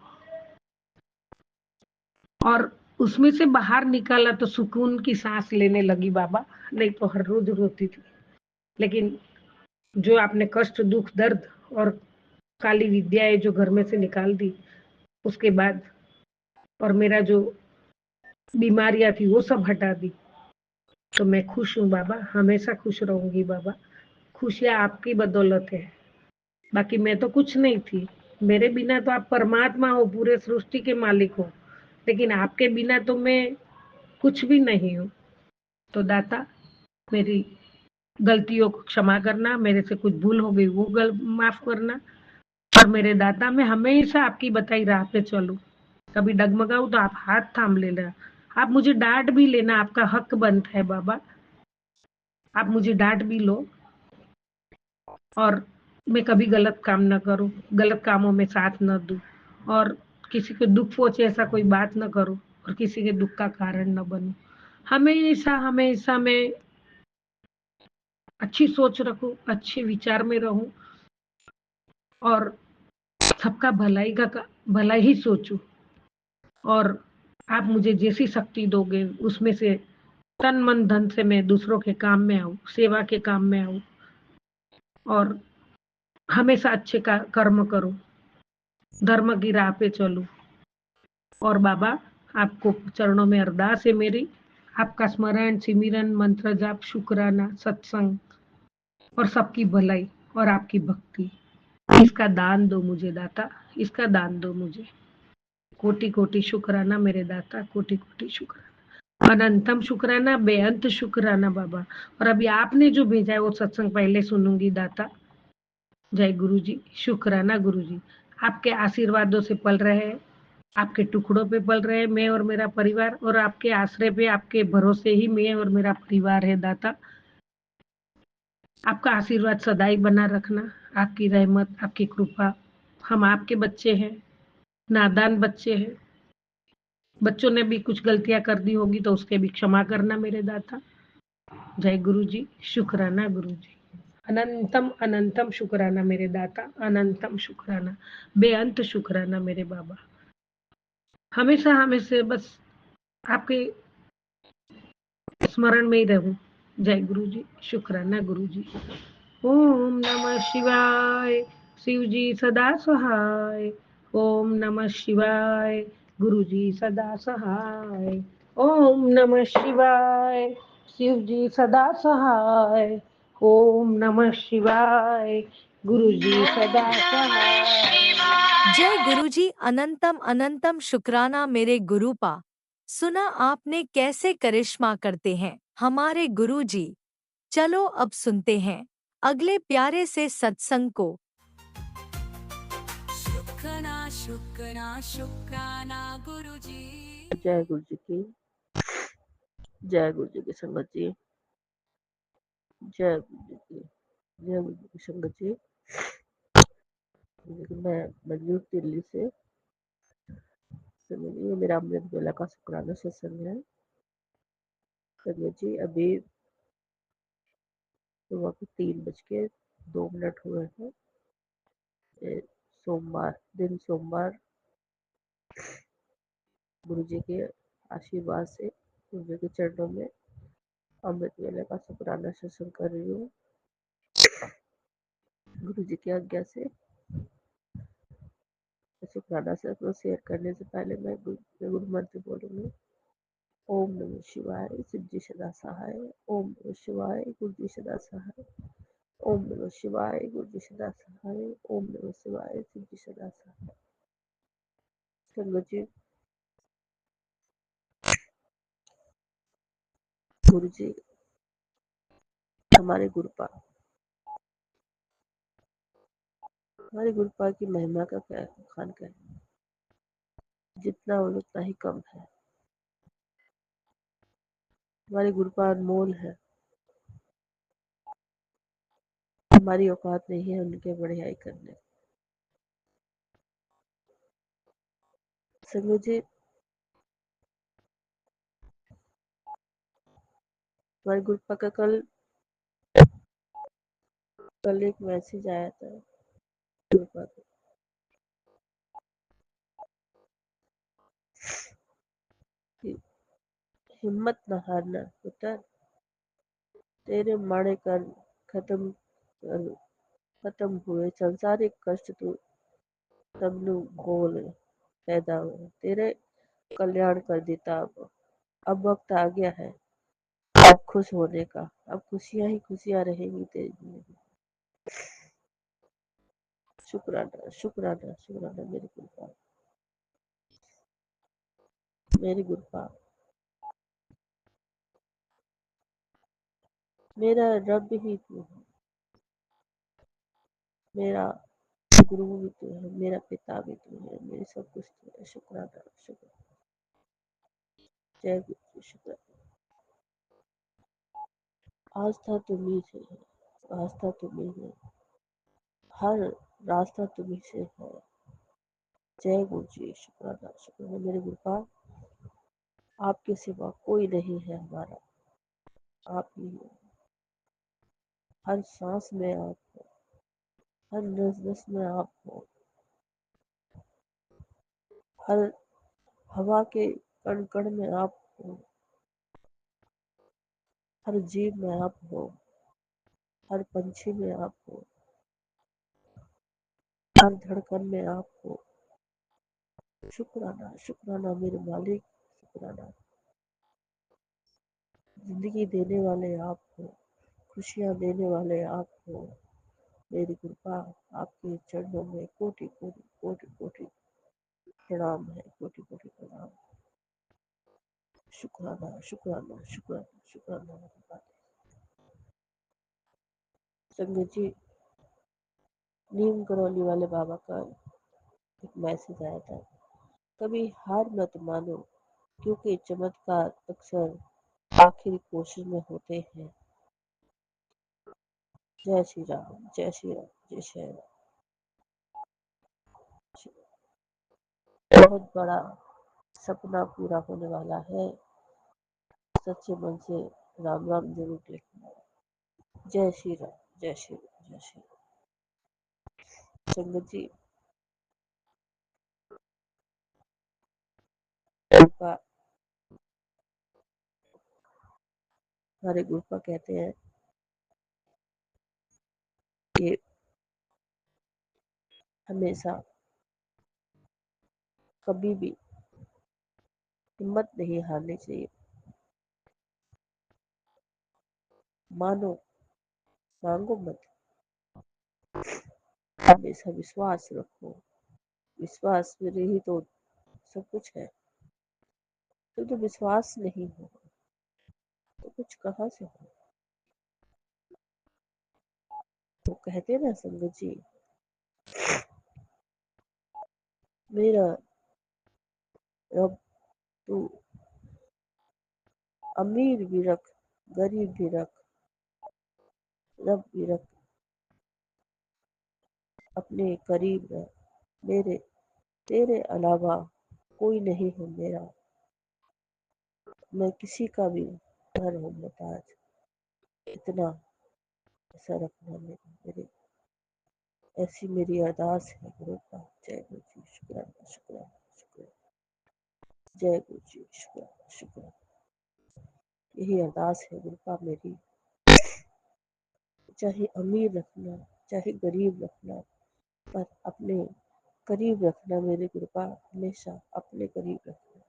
और उसमें से बाहर निकाला तो सुकून की सांस लेने लगी बाबा, नहीं तो हर रोज रोती थी। लेकिन जो आपने कष्ट, दुख, दर्द और काली विद्याएं जो घर में से निकाल दी, उसके बाद और मेरा जो बीमारियां थी वो सब हटा दी, तो मैं खुश हूँ बाबा, हमेशा खुश रहूंगी बाबा। खुशियां आपकी बदौलत है, बाकी मैं तो कुछ नहीं थी। मेरे बिना तो आप परमात्मा हो, पूरे सृष्टि के मालिक हो, लेकिन आपके बिना तो मैं कुछ भी नहीं हूँ। तो दाता, मेरी गलतियों को क्षमा करना, मेरे से कुछ भूल हो गई वो माफ करना। और मेरे दाता, मैं हमेशा आपकी बताई राह पे चलूं। कभी डगमगाऊं तो आप हाथ थाम लेना। आप मुझे डांट भी लेना, आपका हक बनता है बाबा। आप मुझे डांट भी लो, और मैं कभी गलत काम न करूं, गलत कामों में साथ न दूं, और किसी को दुख पहुंचे ऐसा कोई बात न करूं, और किसी के दुख का कारण न बनूं। हमेशा हमेशा मैं अच्छी सोच रखूं, अच्छे विचार में रहूं, और सबका भला ही सोचूं। और आप मुझे जैसी शक्ति दोगे, उसमें से तन मन धन से मैं दूसरों के काम में आऊं, सेवा के काम में आऊं, और हमेशा अच्छे का कर्म करूं, धर्म की राह पे चलूं। और बाबा, आपको चरणों में अरदास है मेरी, आपका स्मरण, सिमरन, मंत्र जाप, शुक्राना, सत्संग और सबकी भलाई और आपकी भक्ति, इसका दान दो मुझे दाता, इसका दान दो मुझे। कोटि कोटि शुक्राना मेरे दाता, कोटि कोटि शुक्राना, अनंतम शुक्राना, बेअंत शुक्राना बाबा। और अभी आपने जो भेजा है वो सत्संग पहले सुनूंगी दाता। जय गुरु जी, शुक्राना गुरु जी, आपके आशीर्वादों से पल रहे आपके टुकड़ों पे पल रहे हैं मैं और मेरा परिवार, और आपके आश्रय पे, आपके भरोसे ही मैं और मेरा परिवार है दाता। आपका आशीर्वाद सदा ही बना रखना, आपकी रहमत, आपकी कृपा। हम आपके बच्चे हैं, नादान बच्चे हैं। बच्चों ने भी कुछ गलतियां कर दी होगी तो उसके भी क्षमा करना मेरे दाता। जय गुरु जी, शुक्राना गुरु जी। अनंतम अनंतम शुक्राना मेरे दाता, अनंतम शुक्राना, बेअंत शुक्राना मेरे बाबा। हमेशा हमेशा बस आपके स्मरण में ही रहूं। जय गुरु जी, शुक्राना गुरु जी। ओम नमः शिवाय, शिव जी सदा सहाय। ओम नमः शिवाय, गुरु जी सदा सहाय। ओम नमः शिवाय, शिव जी सदा सहाय। ओम नमः शिवाय, गुरु जी सदा सहाय। जय गुरुजी, अनंतम अनंतम शुक्राना मेरे गुरुपा। सुना आपने कैसे करिश्मा करते हैं हमारे गुरुजी। चलो अब सुनते हैं अगले प्यारे से सत्संग को। शुक्राना शुक्राना शुक्राना गुरुजी। जय गुरु जी की जय गुरु जी की संगत जी। जय गुरु जी की जय गुरु जी की संगत जी। मैं मजदूर दिल्ली से समझिए, मेरा अमृत बेला का शुक्राना सत्संग है। संगत जी अभी सुबह के 3:02 हुए हैं। सोमवार गुरु जी के आशीर्वाद से गुरु जी के चरणों में अमृत वेला का शुक्राना सत्संग कर रही हूँ। गुरु जी की आज्ञा से शुक्राना सत्संग शेयर करने से पहले मैं गुरु मंत्र बोलूंगी। ओम नमः शिवाय, सिद्धि सदा सहाय। ओम नमः शिवाय, गुरु सदा सहाय। ओम नमः शिवाय, गुरु सदा सहाय। ओम नमः शिवाय, सिद्धि सदा सहाय। संगत जी, गुरु जी हमारे गुरुपा, हमारे गुरुपा की महिमा का क्या खान का है, जितना हो उतना ही कम है। हमारे गुरुपा अनमोल है, हमारी औकात नहीं है उनके बढ़ियाई करने। संगत जी, हमारे गुरुपा का कल एक मैसेज आया था गुरुपा को कि हिम्मत न हारना पुत्र, तेरे माड़े कर खत्म खत्म हुए संसारिक कष्ट तू सबनु घोल पैदा हुए, तेरे कल्याण कर देता। अब वक्त आ गया है अब खुश होने का, अब खुशियां ही खुशियां रहेंगी तेरी जिंदगी। शुक्राना शुक्राना शुक्राना मेरी गुरुपा, मेरा रब ही तू है, मेरा गुरु भी तू है, मेरा पिता भी तू है, मेरी सब कुछ तू है। शुक्राना शुक्राना। जय गुरु, शुक्राना। आस्था तुम्ही से है, आस्था तुम्ही है, हर रास्ता तुम्ही से है। जय गुरु जी, शुक्राना शुक्राना मेरे गुरुपा। आपके सिवा कोई नहीं है हमारा, आप ही हो। हर सांस में आप हो, हर नस नस में आप हो, हर हवा के कण कण में आप हो, हर जीव में आप हो, हर पंछी में आप हो, हर धड़कन में आप हो। शुक्राना शुक्राना मेरे मालिक, शुक्राना। जिंदगी देने वाले आप हो, खुशियाँ देने वाले आप हो। मेरी कृपा, आपके चरणों में कोटि कोटि कोटि कोटि प्रणाम है, कोटि कोटि प्रणाम। शुक्राना शुक्राना शुक्राना शुक्राना। संगत जी, नीम करौली वाले बाबा का एक मैसेज आया था कभी हार मत मानो, क्योंकि चमत्कार अक्सर आखिरी कोशिश में होते हैं। जय श्री राम, जय श्री राम, जय श्री राम। बहुत बड़ा सपना पूरा होने वाला है। सच्चे मन से राम राम जरूर लिखना। जय श्री राम, जय श्री राम, जय श्री राम। संगत जी, गुरुपा, हमारे गुरुपा कहते हैं कि हमेशा कभी भी हिम्मत नहीं हारनी चाहिए। मानो, मांगो मत, हमेशा विश्वास रखो। विश्वास मेरे ही तो सब कुछ है। तो विश्वास नहीं हो तो कुछ कहाँ से हो। तो कहते ना संगत जी, मेरा रब तू अमीर भी रख, गरीब भी रख, रब भी रख, अपने करीब रख। मेरे तेरे अलावा कोई नहीं है मेरा। मैं किसी का भी घर हूँ मोहताज। इतना ऐसा रखना मेरे, ऐसी मेरी अरदास है गुरु का। जय गुरु जी, शुक्राना शुक्राना शुक्राना। जय गुरु जी, शुक्राना शुक्राना। यही अरदास है गुरु का मेरी। चाहे अमीर रखना, चाहे गरीब रखना, पर अपने करीब रखना मेरे गुरु का। हमेशा अपने करीब रखना।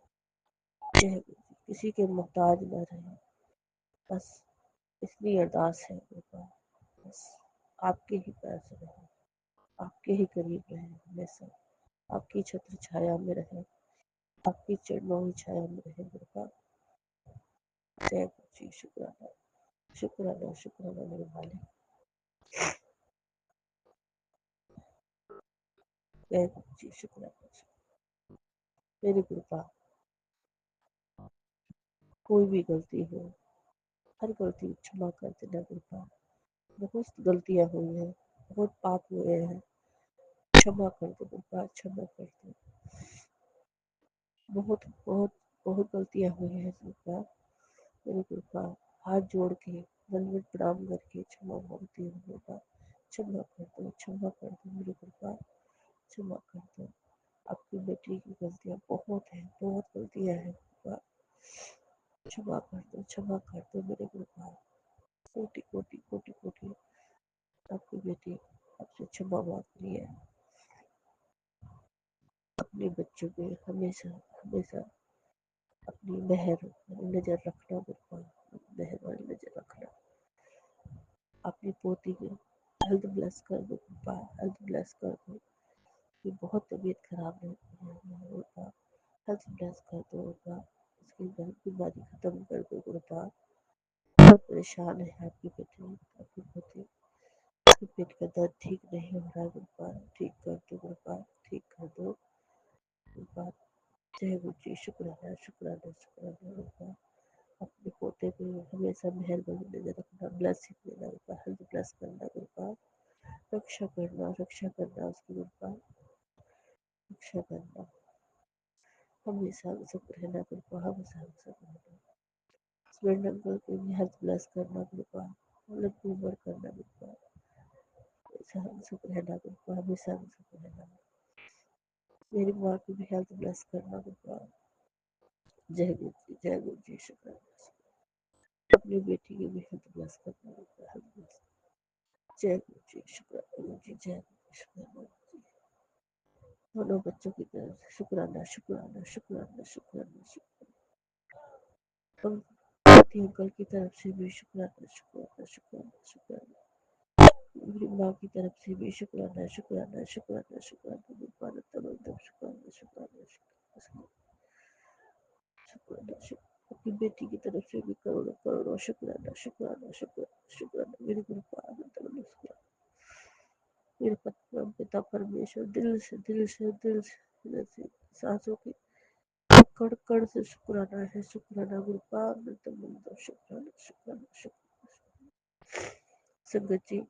जय गुरु जी, किसी के मोहताज न रहे। बस इतनी अरदास है गुरु का। बस आपके ही पास रहे, आपके ही करीब रहे हमेशा। आपकी छत्र छाया में रहे, आपकी चरणों की छाया में रहे गुरु का। जय गुरु जी, शुक्राना शुक्राना शुक्राना मेरे मालिक। जय गुरु जी, शुक्राना मेरी कृपा। कोई भी गलती हो, हर गलती क्षमा कर देना कृपा। बहुत गलतियां हुई हैं, बहुत पाप हुए हैं, क्षमा कर दो कृपा, क्षमा कर दो। बहुत बहुत बहुत गलतियां हुई हैं कृपा, मेरी कृपा। हाथ जोड़ के दंडवत प्रणाम करके क्षमा मांगती हूँ कृपा। क्षमा कर दो, क्षमा कर दो मेरी कृपा, क्षमा कर दो। आपकी बेटी की गलतियां बहुत हैं, बहुत गलतियां हैं कृपा। क्षमा कर दो, क्षमा कर दो मेरे कृपा। कोटि कोटि कोटि कोटि आपकी बेटी आपसे क्षमा मांग रही है। अपने बच्चों पे हमेशा हमेशा अपनी मेहर नजर रखना कृपा, मेहर वाली नजर रखना। अपनी पोती की हेल्थ ब्लेस कर दो कृपा, हेल्थ ब्लेस कर दो। ये बहुत तबीयत खराब रहती है कृपा, हेल्थ ब्लेस कर दो कृपा। उसकी बीमारी खत्म कर दो कृपा। बहुत परेशान है आपकी बेटी, आपकी पोती। उसके पेट का दर्द ठीक नहीं हो रहा है कृपा, ठीक कर दो कृपा, ठीक कर दो कृपा। जय गुरु जी, शुक्राना शुक्राना शुक्राना कृपा। अपने पोते पे हमेशा मेहरबानी नजर रखना, ब्लेसिंग देना कृपा, हेल्थ ब्लेस करना कृपा। रक्षा करना उसकी कृपा, रक्षा करना। हमेशा सब रहना कृपा, हमेशा सब रहना। हस्बैंड अंकल को भी हेल्थ ब्लेस करना कृपा, लंबी उम्र करना कृपा। हमेशा हम सब रहना कृपा, हमेशा हम सब रहना। मेरी माँ की भी हेल्थ ब्लेस करना कृपा। जय गुरु जी, जय गुरु जी, शुक्राना। अपनी बेटी की भी हेल्थ ब्लेस करना कृपा, हेल्थ ब्लेस। जय गुरु जी, शुक्राना गुरु जी, जय गुरु जी, शुक्राना गुरु जी। दोनों बच्चों की तरफ से शुक्राना शुक्राना शुक्राना शुक्राना शुक्राना। अंकल की तरफ से भी शुक्राना शुक्राना शुक्राना शुक्राना। मेरी माँ की तरफ से भी शुक्राना शुक्राना शुक्राना शुक्राना शुक्राना शुक्राना शुक्राना शुक्राना शुक्राना शुक्राना। अपनी बेटी की तरफ से भी करोड़ों करोड़ों शुक्राना शुक्राना शुक्राना शुक्राना। मेरी कृपा शुक्राना। मेरे पिता परमेश्वर दिल से दिल से दिल से जैसे सांसों की कण कण से शुक्राना है, शुक्राना गुरुपाद तब शुक्राना शुक्राना शुक्राना। संगत जी,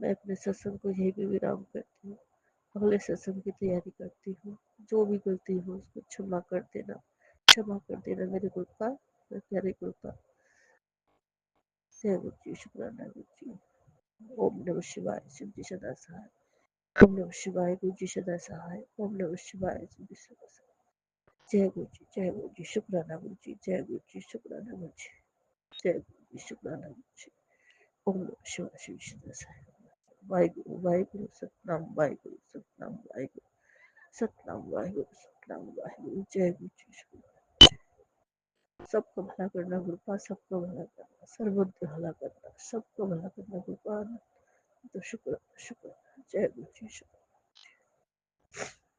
मैं अपने सत्संग को यही भी विराम करती हूँ। अगले सत्संग की तैयारी करती हूँ। जो भी गलती हो उसको क्षमा कर देना, क्षमा कर देना मेरे गुरुपाद, मेरे प्यारे गुरुपाद। जय गुरु जी, शुक्राना गुरु जी। ओम नमः शिवाय, शिव जी सदा सहाय। ओम नमः शिवाय, गुरु जी सदा सहाय। ओम नमः शिवाय, शिव जी सदा सहाय। जय गुरु जी, शुक्राना गुरु जी, जय गुरु जी, शुक्राना गुरु जी, जय गुरु जी, शुक्राना गुरु जी। ओम नमः शिवाय, शिव जी सदा सहाय। वाहिगुरु सतनाम, वाहिगुरु सतनाम, वाहिगुरु सतनाम, वाहिगुरु सतनाम, वाहिगुरु। जय गुरु जी, शुक्राना। सबको भला करना गुरुपाद, सबको भला करना, सर्वत्र भला करना, सबको भला करना गुरुपाद। तो शुक्र शुक्र। जय गुरु जी, शुक्र।